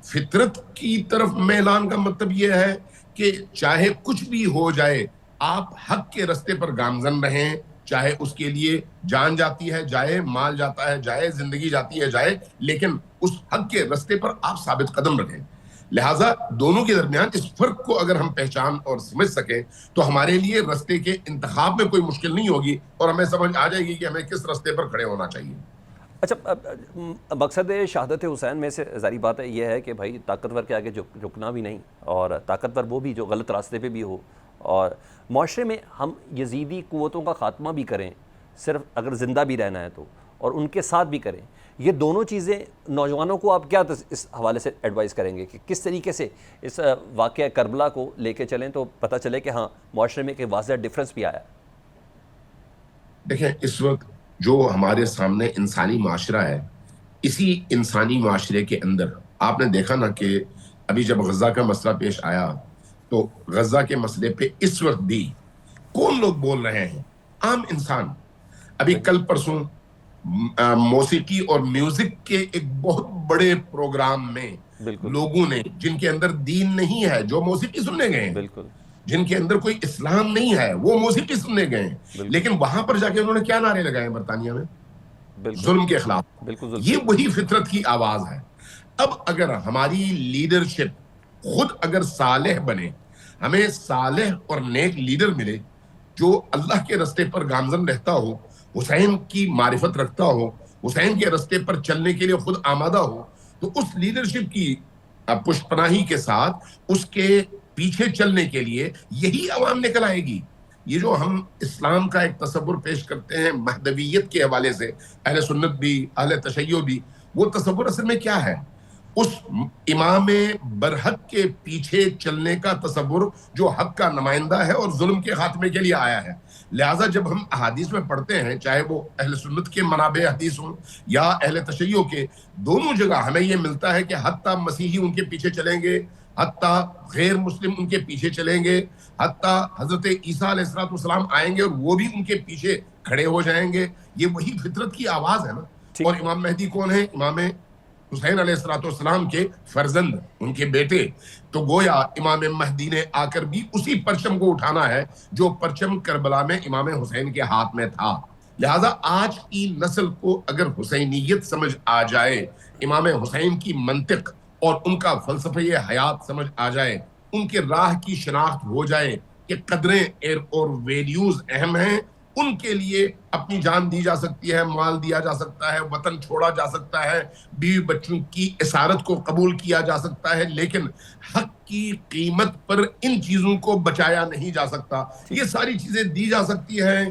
فطرت کی طرف میلان کا مطلب یہ ہے کہ چاہے کچھ بھی ہو جائے، آپ حق کے رستے پر گامزن رہیں، چاہے اس کے لیے جان جاتی ہے جائے، مال جاتا ہے جائے، زندگی جاتی ہے جائے، لیکن اس حق کے رستے پر آپ ثابت قدم رکھیں۔ لہٰذا دونوں کے درمیان اس فرق کو اگر ہم پہچان اور سمجھ سکیں تو ہمارے لیے رستے کے انتخاب میں کوئی مشکل نہیں ہوگی، اور ہمیں سمجھ آ جائے گی کہ ہمیں کس رستے پر کھڑے ہونا چاہیے۔ اچھا، مقصد شہادت حسین میں سے ظاہری بات ہے یہ ہے کہ بھائی طاقتور کے آگے جھکنا بھی نہیں، اور طاقتور وہ بھی جو غلط راستے پہ بھی ہو اور معاشرے میں ہم یزیدی قوتوں کا خاتمہ بھی کریں صرف اگر زندہ بھی رہنا ہے تو، اور ان کے ساتھ بھی کریں، یہ دونوں چیزیں نوجوانوں کو آپ کیا اس حوالے سے ایڈوائز کریں گے کہ کس طریقے سے اس واقعہ کربلا کو لے کے چلیں تو پتہ چلے کہ ہاں معاشرے میں ایک واضح ڈفرینس بھی آیا؟ دیکھیں اس وقت جو ہمارے سامنے انسانی معاشرہ ہے، اسی انسانی معاشرے کے اندر آپ نے دیکھا نا کہ ابھی جب غزہ کا مسئلہ پیش آیا تو غزہ کے مسئلے پہ اس وقت بھی کون لوگ بول رہے ہیں؟ عام انسان. ابھی کل پرسوں موسیقی اور میوزک کے ایک بہت بڑے پروگرام میں لوگوں نے جن کے اندر دین نہیں ہے جو موسیقی سننے گئے ہیں، بالکل، جن کے اندر کوئی اسلام نہیں ہے وہ موسیقی سننے گئے ہیں، لیکن وہاں پر جا کے انہوں نے کیا نعرے لگائے برطانیہ میں؟ ظلم کے خلاف. بالکل، یہ وہی فطرت کی آواز ہے. اب اگر ہماری لیڈرشپ خود اگر صالح بنے، ہمیں صالح اور نیک لیڈر ملے جو اللہ کے رستے پر گامزن رہتا ہو، حسین کی معرفت رکھتا ہو، حسین کے رستے پر چلنے کے لیے خود آمادہ ہو، تو اس لیڈرشپ کی پشت پناہی کے ساتھ اس کے پیچھے چلنے کے لیے یہی عوام نکل آئے گی. یہ جو ہم اسلام کا ایک تصور پیش کرتے ہیں مہدویت کے حوالے سے، اہل سنت بھی اہل تشیع بھی، وہ تصور اصل میں کیا ہے؟ اس امام برحق کے پیچھے چلنے کا تصور جو حق کا نمائندہ ہے اور ظلم کے خاتمے کے لیے آیا ہے. لہٰذا جب ہم احادیث میں پڑھتے ہیں، چاہے وہ اہل سنت کے منابع حدیث ہوں یا اہل تشیع کے، دونوں جگہ ہمیں یہ ملتا ہے کہ حتیٰ مسیحی ان کے پیچھے چلیں گے، حتیٰ غیر مسلم ان کے پیچھے چلیں گے، حتیٰ حضرت عیسیٰ علیہ السلام آئیں گے اور وہ بھی ان کے پیچھے کھڑے ہو جائیں گے. یہ وہی فطرت کی آواز ہے نا. اور امام مہدی کون ہے؟ امام حسین علیہ السلام کے فرزند، ان کے بیٹے. تو گویا امام مہدی نے آ کر بھی اسی پرچم کو اٹھانا ہے جو پرچم کربلا میں امام حسین کے ہاتھ میں تھا. لہٰذا آج کی نسل کو اگر حسینیت سمجھ آ جائے، امام حسین کی منطق اور ان کا فلسفہ حیات سمجھ آ جائے، ان کے راہ کی شناخت ہو جائے کہ قدریں اور ویلیوز اہم ہیں، ان کے لیے اپنی جان دی جا سکتی ہے، مال دیا جا سکتا ہے، وطن چھوڑا جا سکتا ہے، بیوی بچوں کی اسارت کو قبول کیا جا سکتا ہے، لیکن حق کی قیمت پر ان چیزوں کو بچایا نہیں جا سکتا. یہ ساری چیزیں دی جا سکتی ہیں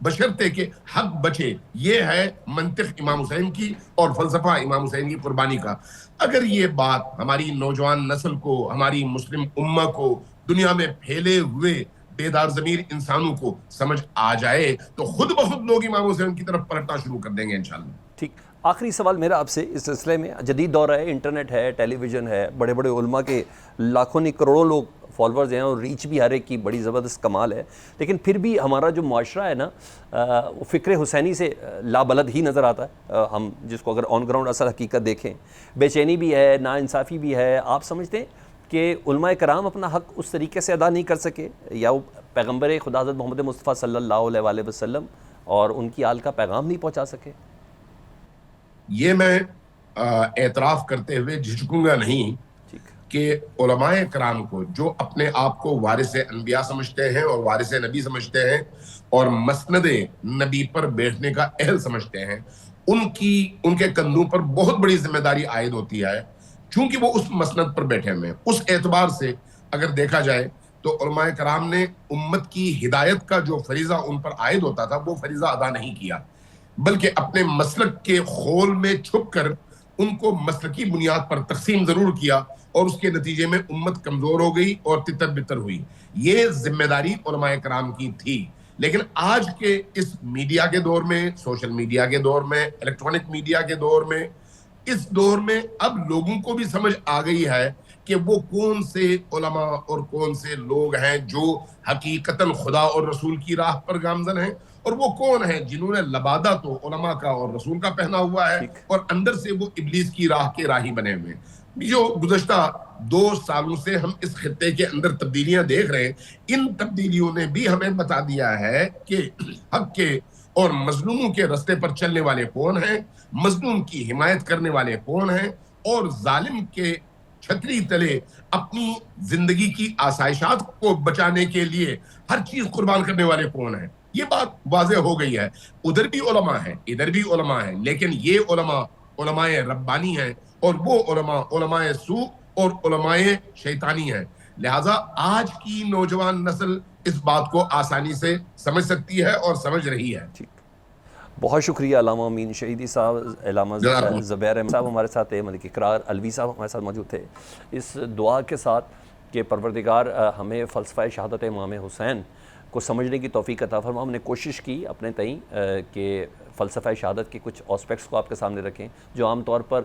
بشرطے کہ حق بچے. یہ ہے منطق امام حسین کی اور فلسفہ امام حسین کی قربانی کا. اگر یہ بات ہماری نوجوان نسل کو، ہماری مسلم امہ کو، دنیا میں پھیلے ہوئے بیدار ضمیر انسانوں کو سمجھ آ جائے تو خود بخود لوگ امام حسین کی طرف پلٹنا شروع کر دیں گے انشاءاللہ. ٹھیک، آخری سوال میرا آپ سے اس سلسلے میں. جدید دور ہے، انٹرنیٹ ہے، ٹیلی ویژن ہے، بڑے بڑے علماء کے لاکھوں نہیں کروڑوں لوگ فالورز ہیں اور ریچ بھی ہر ایک کی بڑی زبردست کمال ہے، لیکن پھر بھی ہمارا جو معاشرہ ہے نا وہ فکر حسینی سے لابلد ہی نظر آتا ہے. ہم جس کو اگر آن گراؤنڈ اصل حقیقت دیکھیں، بے چینی بھی ہے، ناانصافی بھی ہے. آپ سمجھتے ہیں کہ علماء کرام اپنا حق اس طریقے سے ادا نہیں کر سکے، یا وہ پیغمبر خدا حضرت محمد مصطفیٰ صلی اللہ علیہ وآلہ وسلم اور ان کی آل کا پیغام نہیں پہنچا سکے؟ یہ میں اعتراف کرتے ہوئے جھجکوں گا نہیں کہ علماء کرام کو جو اپنے آپ کو وارث انبیاء سمجھتے ہیں اور وارث نبی سمجھتے ہیں اور مسند نبی پر بیٹھنے کا اہل سمجھتے ہیں، ان کے کندھوں پر بہت بڑی ذمہ داری عائد ہوتی ہے، چونکہ وہ اس مسند پر بیٹھے ہوئے ہیں. اس اعتبار سے اگر دیکھا جائے تو علماء کرام نے امت کی ہدایت کا جو فریضہ ان پر عائد ہوتا تھا وہ فریضہ ادا نہیں کیا، بلکہ اپنے مسلک کے خول میں چھپ کر ان کو مسلکی بنیاد پر تقسیم ضرور کیا، اور اس کے نتیجے میں امت کمزور ہو گئی اور تتر بتر ہوئی. یہ ذمہ داری علماء کرام کی تھی. لیکن آج کے اس میڈیا کے دور میں، سوشل میڈیا کے دور میں، الیکٹرانک میڈیا کے دور میں، اس دور میں اب لوگوں کو بھی سمجھ آ گئی ہے کہ وہ کون سے علماء اور کون سے لوگ ہیں جو حقیقتاً خدا اور رسول کی راہ پر گامزن ہیں، اور وہ کون ہیں جنہوں نے لبادہ تو علماء کا اور رسول کا پہنا ہوا ہے اور اندر سے وہ ابلیس کی راہ کے راہی بنے ہوئے. جو گزشتہ 2 سالوں سے ہم اس خطے کے اندر تبدیلیاں دیکھ رہے ہیں، ان تبدیلیوں نے بھی ہمیں بتا دیا ہے کہ حق کے اور مظلوموں کے رستے پر چلنے والے کون ہیں، مظلوم کی حمایت کرنے والے کون ہیں، اور ظالم کے چھتری تلے اپنی زندگی کی آسائشات کو بچانے کے لیے ہر چیز قربان کرنے والے کون ہیں. یہ بات واضح ہو گئی ہے. ادھر بھی علماء ہیں، ادھر بھی علماء ہیں، لیکن یہ علماء ربانی ہیں، اور وہ علماء سوء اور علماء شیطانی ہیں. لہٰذا آج کی نوجوان نسل اس بات کو آسانی سے سمجھ سکتی ہے اور سمجھ رہی ہے. ٹھیک، بہت شکریہ علامہ امین شہیدی صاحب، علامہ زبیر احمد صاحب ہمارے ساتھ تھے، ملک اقرار الوی صاحب ہمارے ساتھ موجود تھے، اس دعا کے ساتھ کہ پروردگار ہمیں فلسفہ شہادت امام حسین کو سمجھنے کی توفیق عطا فرما. ہم نے کوشش کی اپنے تئیں کہ فلسفہ شہادت کے کچھ آسپیکٹس کو آپ کے سامنے رکھیں جو عام طور پر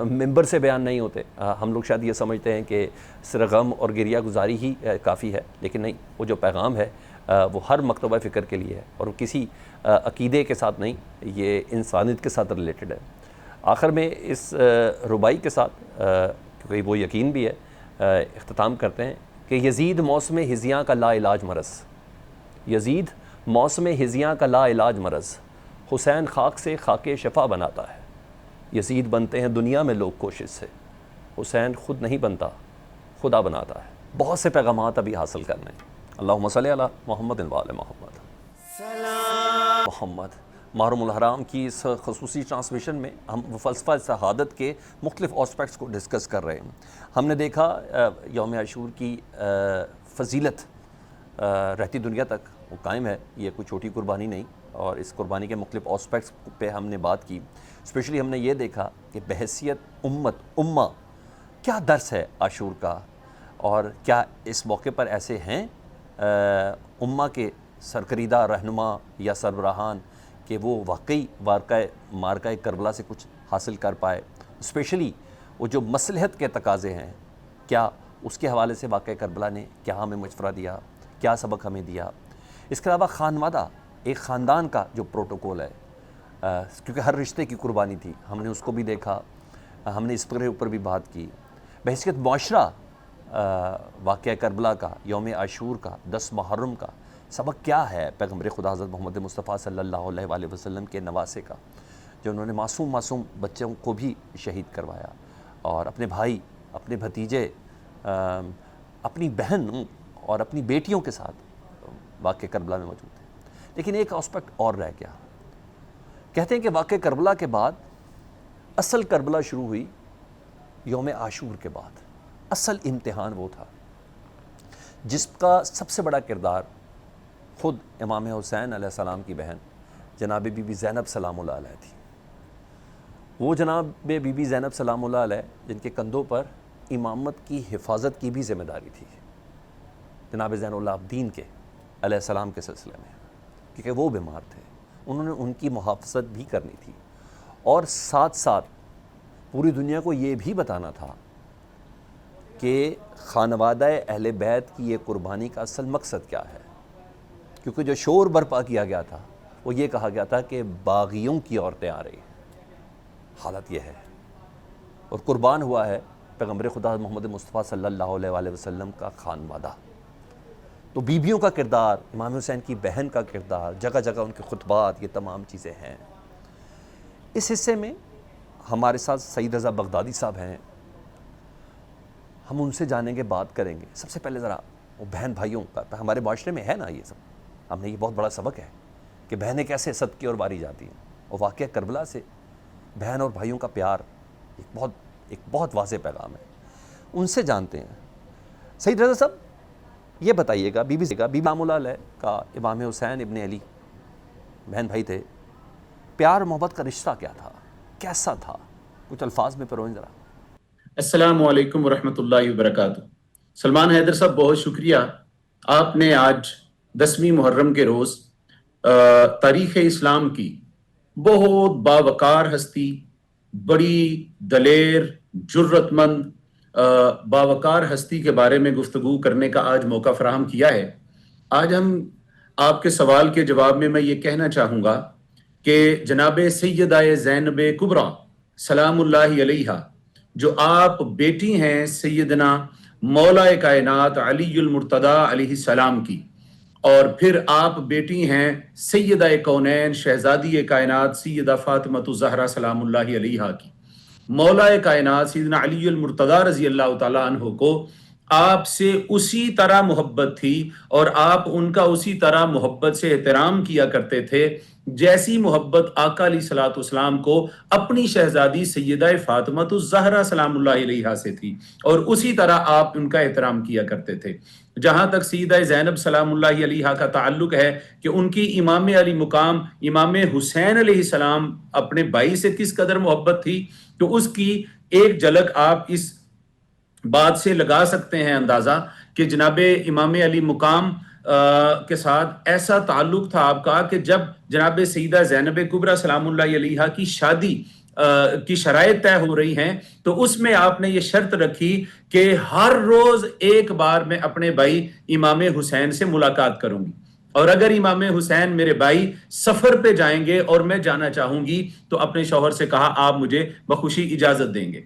ممبر سے بیان نہیں ہوتے. ہم لوگ شاید یہ سمجھتے ہیں کہ صرف غم اور گریہ گزاری ہی کافی ہے، لیکن نہیں، وہ جو پیغام ہے وہ ہر مکتبہ فکر کے لیے ہے اور وہ کسی عقیدے کے ساتھ نہیں، یہ انسانیت کے ساتھ ریلیٹڈ ہے. آخر میں اس ربائی کے ساتھ کیونکہ وہ یقین بھی ہے اختتام کرتے ہیں کہ یزید موسم ہزیاں کا لا علاج مرض، یزید موسم ہزیاں کا لا علاج مرض، حسین خاک سے خاک شفا بناتا ہے. یزید بنتے ہیں دنیا میں لوگ کوشش سے، حسین خود نہیں بنتا، خدا بناتا ہے. بہت سے پیغامات ابھی حاصل کرنے ہیں. اللہم صلی علی محمد و آل محمد. محمد محرم الحرام کی اس خصوصی ٹرانسمیشن میں ہم فلسفہ شہادت کے مختلف آسپیکٹس کو ڈسکس کر رہے ہیں. ہم نے دیکھا یوم عاشور کی فضیلت رہتی دنیا تک وہ قائم ہے، یہ کوئی چھوٹی قربانی نہیں، اور اس قربانی کے مختلف آسپیکٹس پہ ہم نے بات کی. اسپیشلی ہم نے یہ دیکھا کہ بحیثیت امہ کیا درس ہے عاشور کا، اور کیا اس موقع پر ایسے ہیں امہ کے سرکریدہ رہنما یا سربراہان کہ وہ واقعی مارکہ کربلا سے کچھ حاصل کر پائے. اسپیشلی وہ جو مصلحت کے تقاضے ہیں، کیا اس کے حوالے سے واقعہ کربلا نے کیا ہمیں مشورہ دیا، کیا سبق ہمیں دیا. اس کے علاوہ خانوادہ، ایک خاندان کا جو پروٹوکول ہے، کیونکہ ہر رشتے کی قربانی تھی، ہم نے اس کو بھی دیکھا، ہم نے اس پر اوپر بھی بات کی. بحیثیت معاشرہ واقعہ کربلا کا، یوم عاشور کا، 10 محرم کا سبق کیا ہے پیغمبر خدا حضرت محمد مصطفیٰ صلی اللہ علیہ وآلہ وسلم کے نواسے کا، جو انہوں نے معصوم بچوں کو بھی شہید کروایا، اور اپنے بھائی، اپنے بھتیجے، اپنی بہن اور اپنی بیٹیوں کے ساتھ واقعہ کربلا میں موجود تھے. لیکن ایک آسپیکٹ اور رہ گیا. کہتے ہیں کہ واقعہ کربلا کے بعد اصل کربلا شروع ہوئی یوم عاشور کے بعد. اصل امتحان وہ تھا جس کا سب سے بڑا کردار خود امام حسین علیہ السلام کی بہن جناب بی بی زینب سلام اللہ علیہ تھی. وہ جناب بی بی زینب سلام اللہ علیہ جن کے کندھوں پر امامت کی حفاظت کی بھی ذمہ داری تھی جناب زین العابدین کے علیہ السلام کے سلسلے میں، کیونکہ وہ بیمار تھے، انہوں نے ان کی محافظت بھی کرنی تھی، اور ساتھ ساتھ پوری دنیا کو یہ بھی بتانا تھا کہ خانوادہ اہل بیت کی یہ قربانی کا اصل مقصد کیا ہے. کیونکہ جو شور برپا کیا گیا تھا وہ یہ کہا گیا تھا کہ باغیوں کی عورتیں آ رہی ہیں. حالت یہ ہے، اور قربان ہوا ہے پیغمبر خدا محمد مصطفیٰ صلی اللہ علیہ وآلہ وسلم کا خانوادہ. تو بیویوں کا کردار، امام حسین کی بہن کا کردار، جگہ جگہ ان کے خطبات، یہ تمام چیزیں ہیں. اس حصے میں ہمارے ساتھ سید رضا بغدادی صاحب ہیں، ہم ان سے جانیں گے، بات کریں گے. سب سے پہلے ذرا وہ بہن بھائیوں کا، ہمارے معاشرے میں ہے نا یہ سب، ہم نے یہ بہت بڑا سبق ہے کہ بہنیں کیسے صدقے اور باری جاتی ہیں، اور واقعہ کربلا سے بہن اور بھائیوں کا پیار ایک بہت واضح پیغام ہے. ان سے جانتے ہیں. سید رضا صاحب یہ بتائیے گا، بی بی سلام اللہ علیہ کا امام حسین ابن علی بہن بھائی تھے، پیار محبت کا رشتہ کیا تھا، کیسا تھا، کچھ الفاظ میں پروئیں ذرا. السلام علیکم ورحمۃ اللہ وبرکاتہ. سلمان حیدر صاحب بہت شکریہ. آپ نے آج 10ویں محرم کے روز تاریخ اسلام کی بہت باوقار ہستی، بڑی دلیر، جرت مند باوقار ہستی کے بارے میں گفتگو کرنے کا آج موقع فراہم کیا ہے. آج ہم آپ کے سوال کے جواب میں یہ کہنا چاہوں گا کہ جناب سیدہ زینب کبریٰ سلام اللہ علیہا، جو آپ بیٹی ہیں سیدنا مولا کائنات علی المرتضیٰ علیہ السلام کی، اور پھر آپ بیٹی ہیں سیدہ کونین شہزادی کائنات سیدہ فاطمہ الزہرا سلام اللہ علیہا کی. مولا کائنات سیدنا علی المرتضیٰ رضی اللہ تعالیٰ عنہ کو آپ سے اسی طرح محبت تھی اور آپ ان کا اسی طرح محبت سے احترام کیا کرتے تھے جیسی محبت آقا علیہ الصلوۃ والسلام کو اپنی شہزادی سیدہ فاطمہ الزہرا سلام اللہ علیہا سے تھی، اور اسی طرح آپ ان کا احترام کیا کرتے تھے۔ جہاں تک سیدہ زینب سلام اللہ علیہا کا تعلق ہے کہ ان کی امام علی مقام امام حسین علیہ السلام اپنے بھائی سے کس قدر محبت تھی، تو اس کی ایک جھلک آپ اس بات سے لگا سکتے ہیں اندازہ کہ جناب امام علی مقام کے ساتھ ایسا تعلق تھا آپ کا کہ جب جناب سیدہ زینب کبریٰ سلام اللہ علیہا کی شادی کی شرائط طے ہو رہی ہیں تو اس میں آپ نے یہ شرط رکھی کہ ہر روز ایک بار میں اپنے بھائی امام حسین سے ملاقات کروں گی، اور اگر امام حسین میرے بھائی سفر پہ جائیں گے اور میں جانا چاہوں گی تو اپنے شوہر سے کہا آپ مجھے بخوشی اجازت دیں گے۔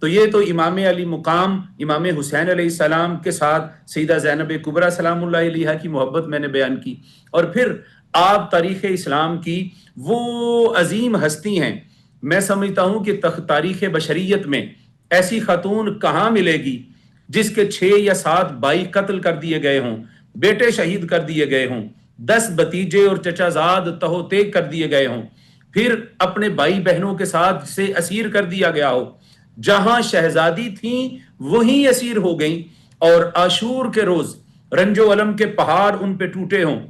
تو یہ تو امام علی مقام امام حسین علیہ السلام کے ساتھ سیدہ زینب کبریٰ سلام اللہ علیہا کی محبت میں نے بیان کی، اور پھر آپ تاریخ اسلام کی وہ عظیم ہستی ہیں۔ میں سمجھتا ہوں کہ تاریخ بشریت میں ایسی خاتون کہاں ملے گی جس کے 6 یا 7 بھائی قتل کر دیے گئے ہوں، بیٹے شہید کر دیے گئے ہوں، 10 بھتیجے اور چچا زاد تہو تیگ کر دیے گئے ہوں، پھر اپنے بھائی بہنوں کے ساتھ سے اسیر کر دیا گیا ہو، جہاں شہزادی تھیں وہیں اسیر ہو گئیں، اور عاشور کے روز رنج و الم کے پہاڑ ان پہ ٹوٹے ہوں،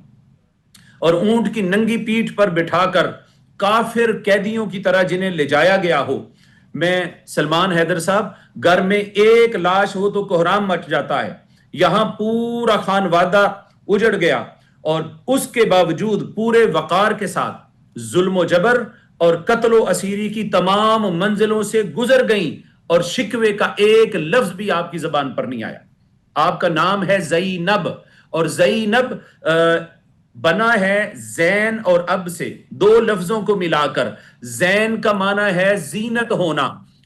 اور اونٹ کی ننگی پیٹھ پر بٹھا کر کافر قیدیوں کی طرح جنہیں لے جایا گیا ہو۔ میں سلمان حیدر صاحب گھر میں ایک لاش ہو تو کوہرام مچ جاتا ہے، یہاں پورا خانوادہ اجڑ گیا، اور اس کے باوجود پورے وقار کے ساتھ ظلم و جبر اور قتل و اسیری کی تمام منزلوں سے گزر گئیں، اور شکوے کا ایک لفظ بھی آپ کی زبان پر نہیں آیا۔ آپ کا نام ہے زینب، اور زینب بنا ہے زین اور اب سے، 2 لفظوں کو ملا کر۔ زین کا معنی ہے زینت ہونا،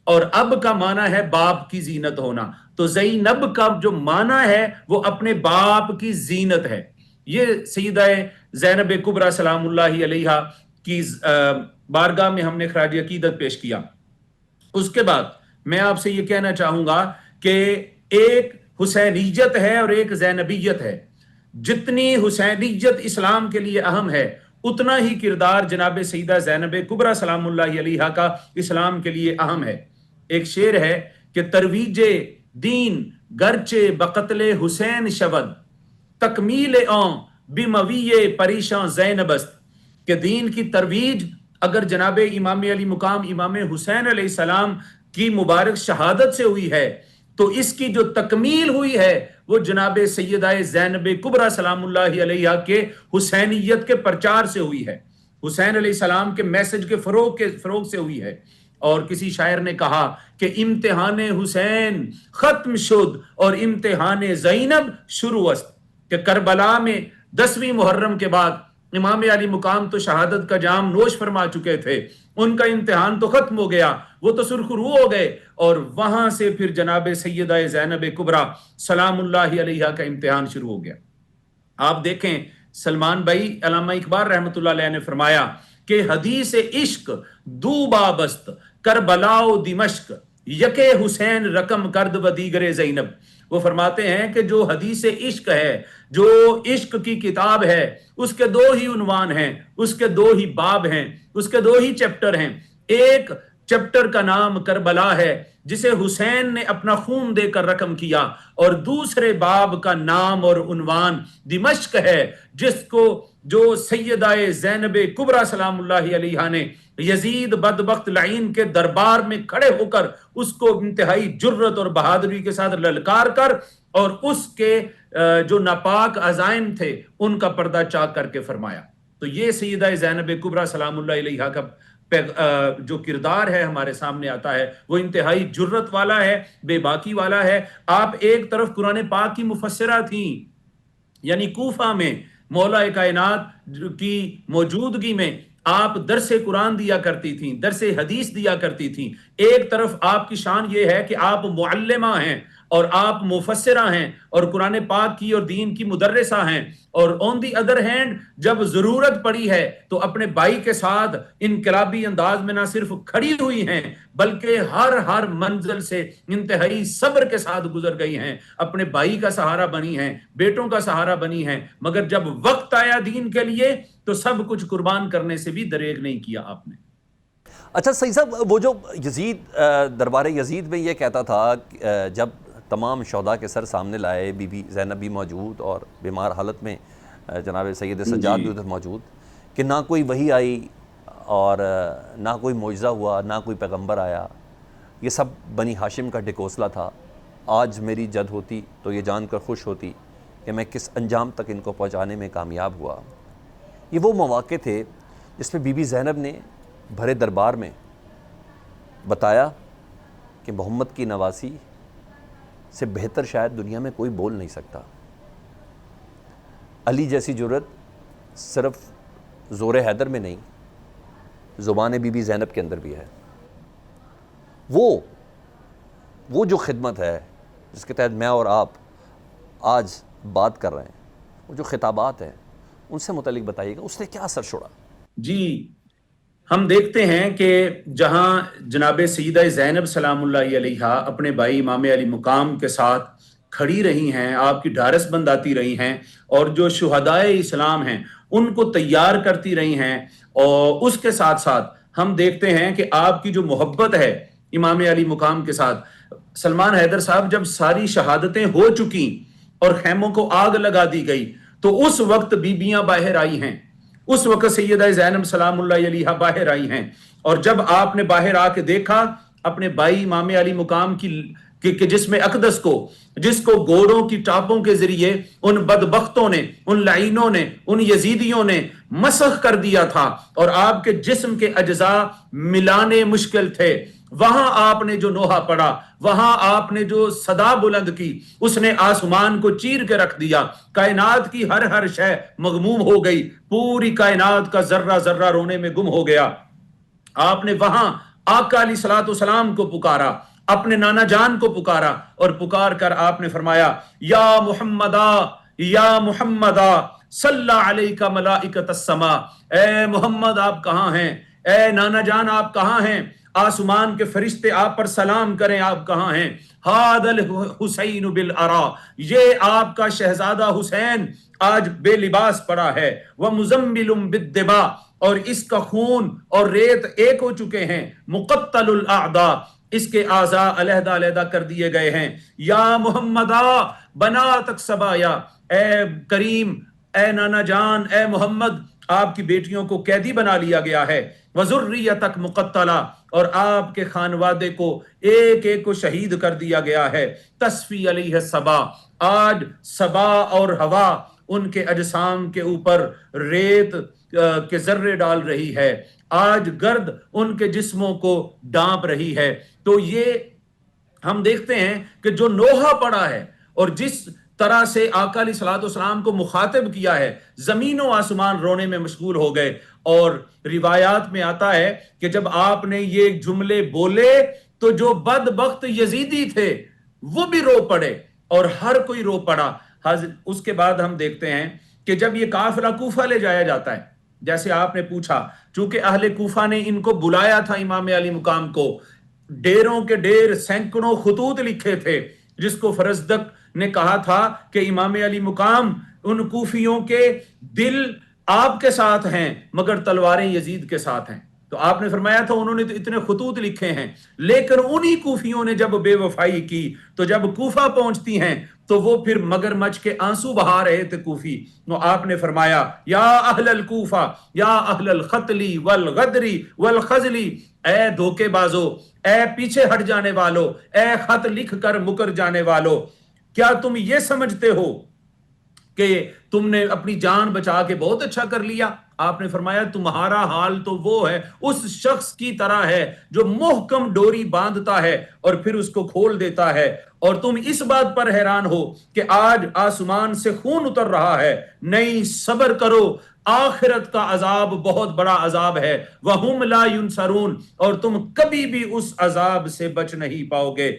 اور اب کا معنی ہے باپ کی زینت ہونا، تو زینب کا جو معنی ہے وہ اپنے باپ کی زینت ہے۔ یہ سیدہ زینب کبریٰ سلام اللہ علیہا کی بارگاہ میں ہم نے خراج عقیدت پیش کیا۔ اس کے بعد میں آپ سے یہ کہنا چاہوں گا کہ ایک حسینیت ہے اور ایک زینبیت ہے۔ جتنی حسینیت اسلام کے لیے اہم ہے اتنا ہی کردار جناب سیدہ زینب کبریٰ سلام اللہ علیہا کا اسلام کے لیے اہم ہے۔ ایک شعر ہے کہ ترویج دین گرچہ بقتل حسین شود، تکمیل آن بموی پریشاں زینب است، کہ دین کی ترویج اگر جناب امام علی مقام امام حسین علیہ السلام کی مبارک شہادت سے ہوئی ہے تو اس کی جو تکمیل ہوئی ہے وہ جناب سیدہ زینب کبریٰ سلام اللہ علیہا کے حسینیت کے پرچار سے ہوئی ہے، حسین علیہ السلام کے میسج کے فروغ سے ہوئی ہے۔ اور کسی شاعر نے کہا کہ امتحان حسین ختم شد اور امتحان زینب شروع است، کہ کربلا میں 10ویں محرم کے بعد امام علی مقام تو شہادت کا جام نوش فرما چکے تھے، ان کا امتحان تو ختم ہو گیا، وہ تو سرخ رو ہو گئے، اور وہاں سے پھر جناب سیدہ زینب کبریٰ سلام اللہ علیہا کا امتحان شروع ہو گیا۔ آپ دیکھیں سلمان بھائی، علامہ اقبال رحمۃ اللہ علیہ نے فرمایا کہ حدیث عشق دو بابست کربلا و دمشق، یک حسین رقم کرد و دیگر زینب۔ وہ فرماتے ہیں کہ جو حدیث عشق ہے، جو عشق کی کتاب ہے، اس کے 2 ہی عنوان ہیں، اس کے 2 ہی باب ہیں، اس کے 2 ہی چیپٹر ہیں۔ ایک چیپٹر کا نام کربلا ہے جسے حسین نے اپنا خون دے کر رقم کیا، اور دوسرے باب کا نام اور عنوان دمشق ہے، جس کو جو سیدہ زینب کبریٰ سلام اللہ علیہا نے یزید بدبخت لعین کے دربار میں کھڑے ہو کر اس کو انتہائی جرت اور بہادری کے ساتھ للکار کر، اور اس کے جو ناپاک عزائم تھے ان کا پردہ چاک کر کے فرمایا۔ تو یہ سیدہ زینب کبریٰ سلام اللہ علیہا کا جو کردار ہے ہمارے سامنے آتا ہے وہ انتہائی جرت والا ہے، بے باکی والا ہے۔ آپ ایک طرف قرآن پاک کی مفسرہ تھیں، یعنی کوفہ میں مولا کائنات کی موجودگی میں آپ درس قرآن دیا کرتی تھیں، درس حدیث دیا کرتی تھیں، ایک طرف آپ کی شان یہ ہے کہ آپ معلمہ ہیں اور آپ مفسرہ ہیں اور قرآن پاک کی اور دین کی مدرسہ ہیں، اور آن دی ادر ہینڈ جب ضرورت پڑی ہے تو اپنے بھائی کے ساتھ انقلابی انداز میں نہ صرف کھڑی ہوئی ہیں بلکہ ہر منزل سے انتہائی صبر کے ساتھ گزر گئی ہیں، اپنے بھائی کا سہارا بنی ہیں، بیٹوں کا سہارا بنی ہیں، مگر جب وقت آیا دین کے لیے تو سب کچھ قربان کرنے سے بھی دریغ نہیں کیا آپ نے۔ اچھا سعید صاحب، وہ جو یزید دربار یزید میں یہ کہتا تھا جب تمام شہداء کے سر سامنے لائے، بی بی زینب بھی موجود اور بیمار حالت میں جناب سید سجاد بھی ادھر موجود، کہ نہ کوئی وحی آئی اور نہ کوئی معجزہ ہوا، نہ کوئی پیغمبر آیا، یہ سب بنی ہاشم کا ڈھکوسلا تھا، آج میری جد ہوتی تو یہ جان کر خوش ہوتی کہ میں کس انجام تک ان کو پہنچانے میں کامیاب ہوا۔ یہ وہ مواقع تھے جس میں بی بی زینب نے بھرے دربار میں بتایا کہ محمد کی نواسی سے بہتر شاید دنیا میں کوئی بول نہیں سکتا۔ علی جیسی جرت صرف زور حیدر میں نہیں، زبان بی بی زینب کے اندر بھی ہے۔ وہ جو خدمت ہے جس کے تحت میں اور آپ آج بات کر رہے ہیں، وہ جو خطابات ہیں ان سے متعلق بتائیے گا، اس نے کیا اثر چھوڑا؟ جی، ہم دیکھتے ہیں کہ جہاں جناب سیدہ زینب سلام اللہ علیہا اپنے بھائی امام علی مقام کے ساتھ کھڑی رہی ہیں، آپ کی ڈھارس بنداتی رہی ہیں، اور جو شہدائے اسلام ہیں ان کو تیار کرتی رہی ہیں، اور اس کے ساتھ ساتھ ہم دیکھتے ہیں کہ آپ کی جو محبت ہے امام علی مقام کے ساتھ، سلمان حیدر صاحب جب ساری شہادتیں ہو چکی اور خیموں کو آگ لگا دی گئی تو اس وقت بیبیاں باہر آئی ہیں، اس وقت سیدہ زینب سلام اللہ علیہا باہر آئی ہیں، اور جب آپ نے باہر آ کے دیکھا اپنے بھائی امام علی مقام کی جسم اقدس کو، جس کو گھوڑوں کی ٹاپوں کے ذریعے ان بدبختوں نے، ان لعینوں نے، ان یزیدیوں نے مسخ کر دیا تھا اور آپ کے جسم کے اجزاء ملانے مشکل تھے، وہاں آپ نے جو نوحہ پڑا، وہاں آپ نے جو صدا بلند کی، اس نے آسمان کو چیر کے رکھ دیا، کائنات کی ہر شے مغموم ہو گئی، پوری کائنات کا ذرہ ذرہ رونے میں گم ہو گیا۔ آپ نے وہاں آقا علیہ الصلوۃ والسلام کو پکارا، اپنے نانا جان کو پکارا، اور پکار کر آپ نے فرمایا یا محمدا یا محمدا صلی علیک ملائکۃ السماء، اے محمد آپ کہاں ہیں، اے نانا جان آپ کہاں ہیں، آسمان کے فرشتے آپ پر سلام کریں آپ کہاں ہیں، ہاد الحسین بالعرا، یہ آپ کا شہزادہ حسین آج بے لباس پڑا ہے، ومزمل بالدماء، اور اس کا خون اور ریت ایک ہو چکے ہیں، مقتل الاعداء، اس کے اعضاء علیحدہ علیحدہ کر دیے گئے ہیں، یا محمدا بناتک سبایا، اے کریم، اے نانا جان، اے محمد، آپ کی بیٹیوں کو قیدی بنا لیا گیا ہے، وذریتک مقتلہ، اور آپ کے خانوادے کو ایک ایک کو شہید کر دیا گیا ہے، تصفی علیہ صبا، آج صبا اور ہوا ان کے اجسام کے اوپر ریت کے ذرے ڈال رہی ہے، آج گرد ان کے جسموں کو ڈانپ رہی ہے۔ تو یہ ہم دیکھتے ہیں کہ جو نوحہ پڑا ہے اور جس طرح سے آقا علیہ الصلوۃ والسلام کو مخاطب کیا ہے، زمین و آسمان رونے میں مشغول ہو گئے، اور روایات میں آتا ہے کہ جب آپ نے یہ جملے بولے تو جو بدبخت یزیدی تھے وہ بھی رو پڑے اور ہر کوئی رو پڑا۔ اس کے بعد ہم دیکھتے ہیں کہ جب یہ قافلہ کوفہ لے جایا جاتا ہے، جیسے آپ نے پوچھا، چونکہ اہل کوفہ نے ان کو بلایا تھا امام علی مقام کو، ڈیروں کے ڈیر سینکڑوں خطوط لکھے تھے، جس کو فرزدق نے کہا تھا کہ امام علی مقام، ان کوفیوں کے دل آپ کے ساتھ ہیں مگر تلواریں یزید کے ساتھ ہیں۔ تو آپ نے فرمایا تھا انہوں نے تو اتنے خطوط لکھے ہیں، لیکن انہی کوفیوں نے جب بے وفائی کی تو جب کوفہ پہنچتی ہیں تو وہ پھر مگرمچھ کے آنسو بہا رہے تھے کوفی۔ تو آپ نے فرمایا یا اہل الکوفہ یا اہل القتل والغدر والخذل، اے دھوکے بازو، اے پیچھے ہٹ جانے والو، اے خط لکھ کر مکر جانے والو، کیا تم یہ سمجھتے ہو کہ تم نے اپنی جان بچا کے بہت اچھا کر لیا؟ آپ نے فرمایا تمہارا حال تو وہ ہے، اس شخص کی طرح ہے جو محکم ڈوری باندھتا ہے اور پھر اس کو کھول دیتا ہے، اور تم اس بات پر حیران ہو کہ آج آسمان سے خون اتر رہا ہے۔ نہیں، صبر کرو، آخرت کا عذاب بہت بڑا عذاب ہے، وَهُمْ لَا يُنصَرُونَ، اور تم کبھی بھی اس عذاب سے بچ نہیں پاؤ گے۔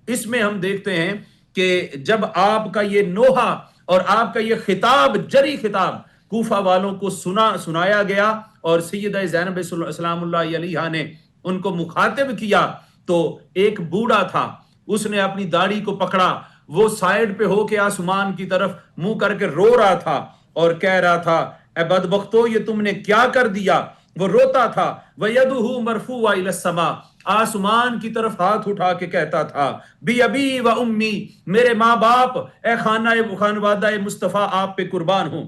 اس میں ہم دیکھتے ہیں کہ جب آپ کا یہ نوحہ اور آپ کا یہ خطاب، جری خطاب کوفہ والوں کو سنایا گیا، اور سیدہ زینب سلام اللہ علیہا نے ان کو مخاطب کیا، تو ایک بوڑھا تھا، اس نے اپنی داڑھی کو پکڑا، وہ سائیڈ پہ ہو کے آسمان کی طرف منہ کر کے رو رہا تھا اور کہہ رہا تھا اے بدبختو یہ تم نے کیا کر دیا۔ وہ روتا تھا، وَيَدُهُ مَرْفُوعًا إِلَى السَّمَاءِ، آسمان کی طرف ہاتھ اٹھا کے کہتا تھا بِأَبِي وَأُمِّي، میرے ماں باپ، اے خانوادہ مصطفیٰ آپ پہ قربان ہوں،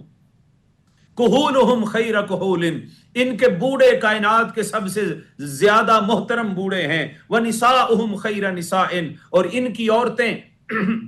کہولہم خیر کہول، ان کے بوڑھے کائنات کے سب سے زیادہ محترم بوڑھے ہیں، ونساؤہم خیر نساء، اور ان کی عورتیں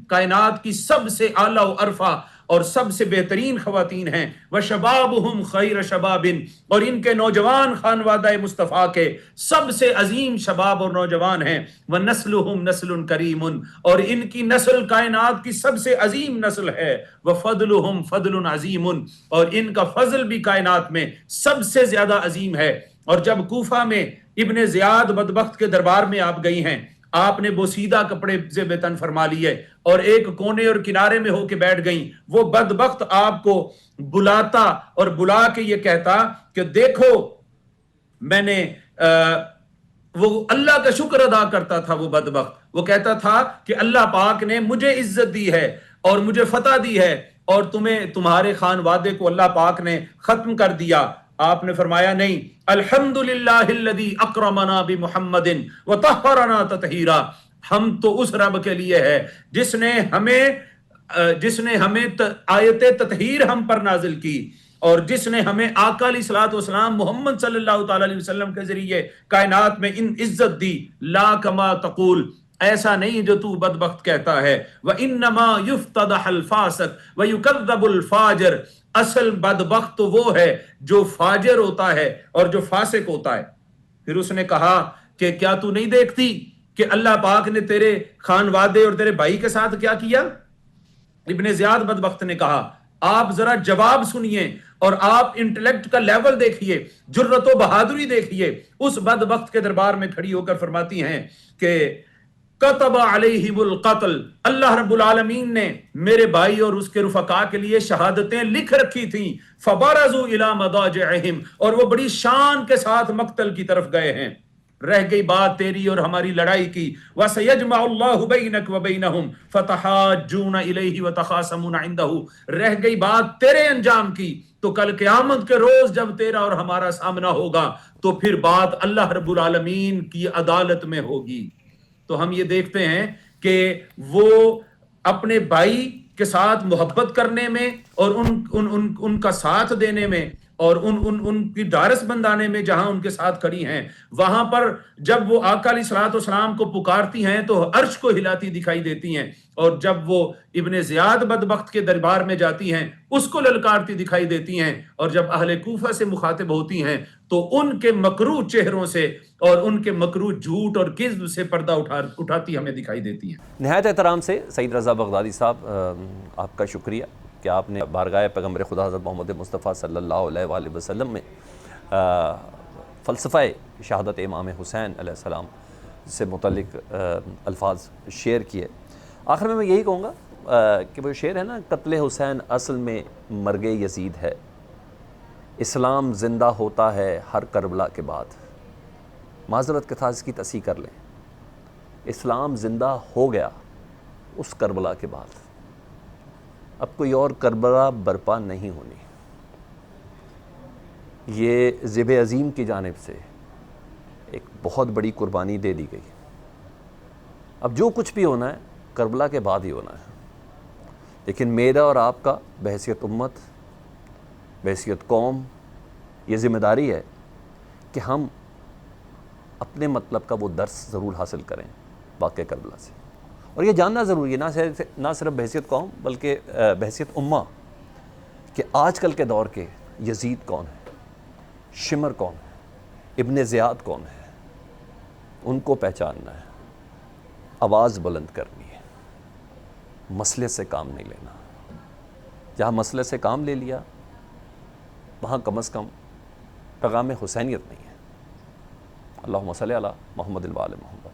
کائنات کی سب سے اعلیٰ و ارفع اور سب سے بہترین خواتین ہیں، وشبابہم خیر شباب، اور ان کے نوجوان خانوادہ مصطفیٰ کے سب سے عظیم شباب اور نوجوان ہیں، ونسلہم نسل کریم، اور ان کی نسل کائنات کی سب سے عظیم نسل ہے، وفضلہم فضل عظیم، اور ان کا فضل بھی کائنات میں سب سے زیادہ عظیم ہے۔ اور جب کوفہ میں ابن زیاد بدبخت کے دربار میں آپ گئی ہیں، آپ نے بوسیدہ کپڑے سے بے تن فرما لیے اور ایک کونے اور کنارے میں ہو کے بیٹھ گئیں، وہ بدبخت آپ کو بلاتا اور بلا کے یہ کہتا کہ دیکھو میں نے وہ اللہ کا شکر ادا کرتا تھا، وہ بدبخت وہ کہتا تھا کہ اللہ پاک نے مجھے عزت دی ہے اور مجھے فتح دی ہے، اور تمہیں تمہارے خانوادے کو اللہ پاک نے ختم کر دیا۔ آپ نے فرمایا نہیں، الحمدللہ الذی اکرمنا بمحمد وطہرنا تطہیرا، ہم تو اس رب کے لیے ہے جس نے ہمیں آیت تطہیر ہم پر نازل کی، اور جس نے ہمیں آقا علیہ الصلوۃ والسلام محمد صلی اللہ تعالی علیہ وسلم کے ذریعے کائنات میں ان عزت دی۔ لا کما تقول، ایسا نہیں جو تو بدبخت کہتا ہے، وَإِنَّمَا يُفْتَضَحَ الْفَاسِقُ وَيُكَذَّبُ الْفَاجِرُ، اصل بدبخت تو وہ ہے جو فاجر ہوتا ہے اور جو فاسق ہوتا ہے۔ پھر اس نے کہا کہ کیا تو نہیں دیکھتی کہ اللہ پاک نے تیرے خانوادے اور تیرے بھائی کے ساتھ کیا کیا؟ ابن زیاد بدبخت نے کہا آپ ذرا جواب سنیے اور آپ انٹلیکٹ کا لیول دیکھیے، جرت و بہادری دیکھیے۔ اس بدبخت کے دربار میں کھڑی ہو کر فرماتی ہیں کہ کتب علیہم القتل، اللہ رب العالمین نے میرے بھائی اور اس کے رفقا کے لیے شہادتیں لکھ رکھی تھیں، فبرزوا الی مضاجعہم، اور وہ بڑی شان کے ساتھ مقتل کی طرف گئے ہیں۔ رہ گئی بات تیری اور ہماری لڑائی کی، وَسَيَجْمَعُ اللَّهُ بَيْنَكَ وَبَيْنَهُمْ فَتَحَاجُّونَ إِلَيْهِ وَتَخَاصَمُونَ عِنْدَهُ، رہ گئی بات تیرے انجام کی، تو کل قیامت کے روز جب تیرا اور ہمارا سامنا ہوگا تو پھر بات اللہ رب العالمین کی عدالت میں ہوگی۔ تو ہم یہ دیکھتے ہیں کہ وہ اپنے بھائی کے ساتھ محبت کرنے میں اور ان کا ساتھ دینے میں اور ان کی ڈارس بندانے میں جہاں ان کے ساتھ کھڑی ہیں، وہاں پر جب وہ آقا علیہ الصلوۃ والسلام کو پکارتی ہیں تو عرش کو ہلاتی دکھائی دیتی ہیں، اور جب وہ ابن زیاد بدبخت کے دربار میں جاتی ہیں اس کو للکارتی دکھائی دیتی ہیں، اور جب اہل کوفہ سے مخاطب ہوتی ہیں تو ان کے مکروہ چہروں سے اور ان کے مکروہ جھوٹ اور کذب سے پردہ اٹھاتی ہمیں دکھائی دیتی ہیں۔ نہایت احترام سے سعید رضا بغدادی صاحب، آپ کا شکریہ کہ آپ نے بارگاہ پیغمبر خدا حضرت محمد مصطفیٰ صلی اللہ علیہ وآلہ وسلم میں فلسفہ شہادت امام حسین علیہ السلام سے متعلق الفاظ شیئر کیے۔ آخر میں یہی کہوں گا کہ وہ شعر ہے نا، قتل حسین اصل میں مرگ یزید ہے، اسلام زندہ ہوتا ہے ہر کربلا کے بعد۔ معذرت کے ساتھ اس کی تصحیح کر لیں، اسلام زندہ ہو گیا اس کربلا کے بعد، اب کوئی اور کربلا برپا نہیں ہونی۔ یہ ذبح عظیم کی جانب سے ایک بہت بڑی قربانی دے دی گئی، اب جو کچھ بھی ہونا ہے کربلا کے بعد ہی ہونا ہے۔ لیکن میرا اور آپ کا بحیثیت امت، بحیثیت قوم، یہ ذمہ داری ہے کہ ہم اپنے مطلب کا وہ درس ضرور حاصل کریں واقعہ کربلا سے، اور یہ جاننا ضروری ہے نہ صرف بحیثیت قوم بلکہ بحیثیت امہ کہ آج کل کے دور کے یزید کون ہے، شمر کون ہے، ابن زیاد کون ہے، ان کو پہچاننا ہے، آواز بلند کرنی ہے، مسئلے سے کام نہیں لینا۔ جہاں مسئلے سے کام لے لیا وہاں کم از کم پیغام حسینیت نہیں ہے۔ اللہم صلی علی محمد و آل محمد۔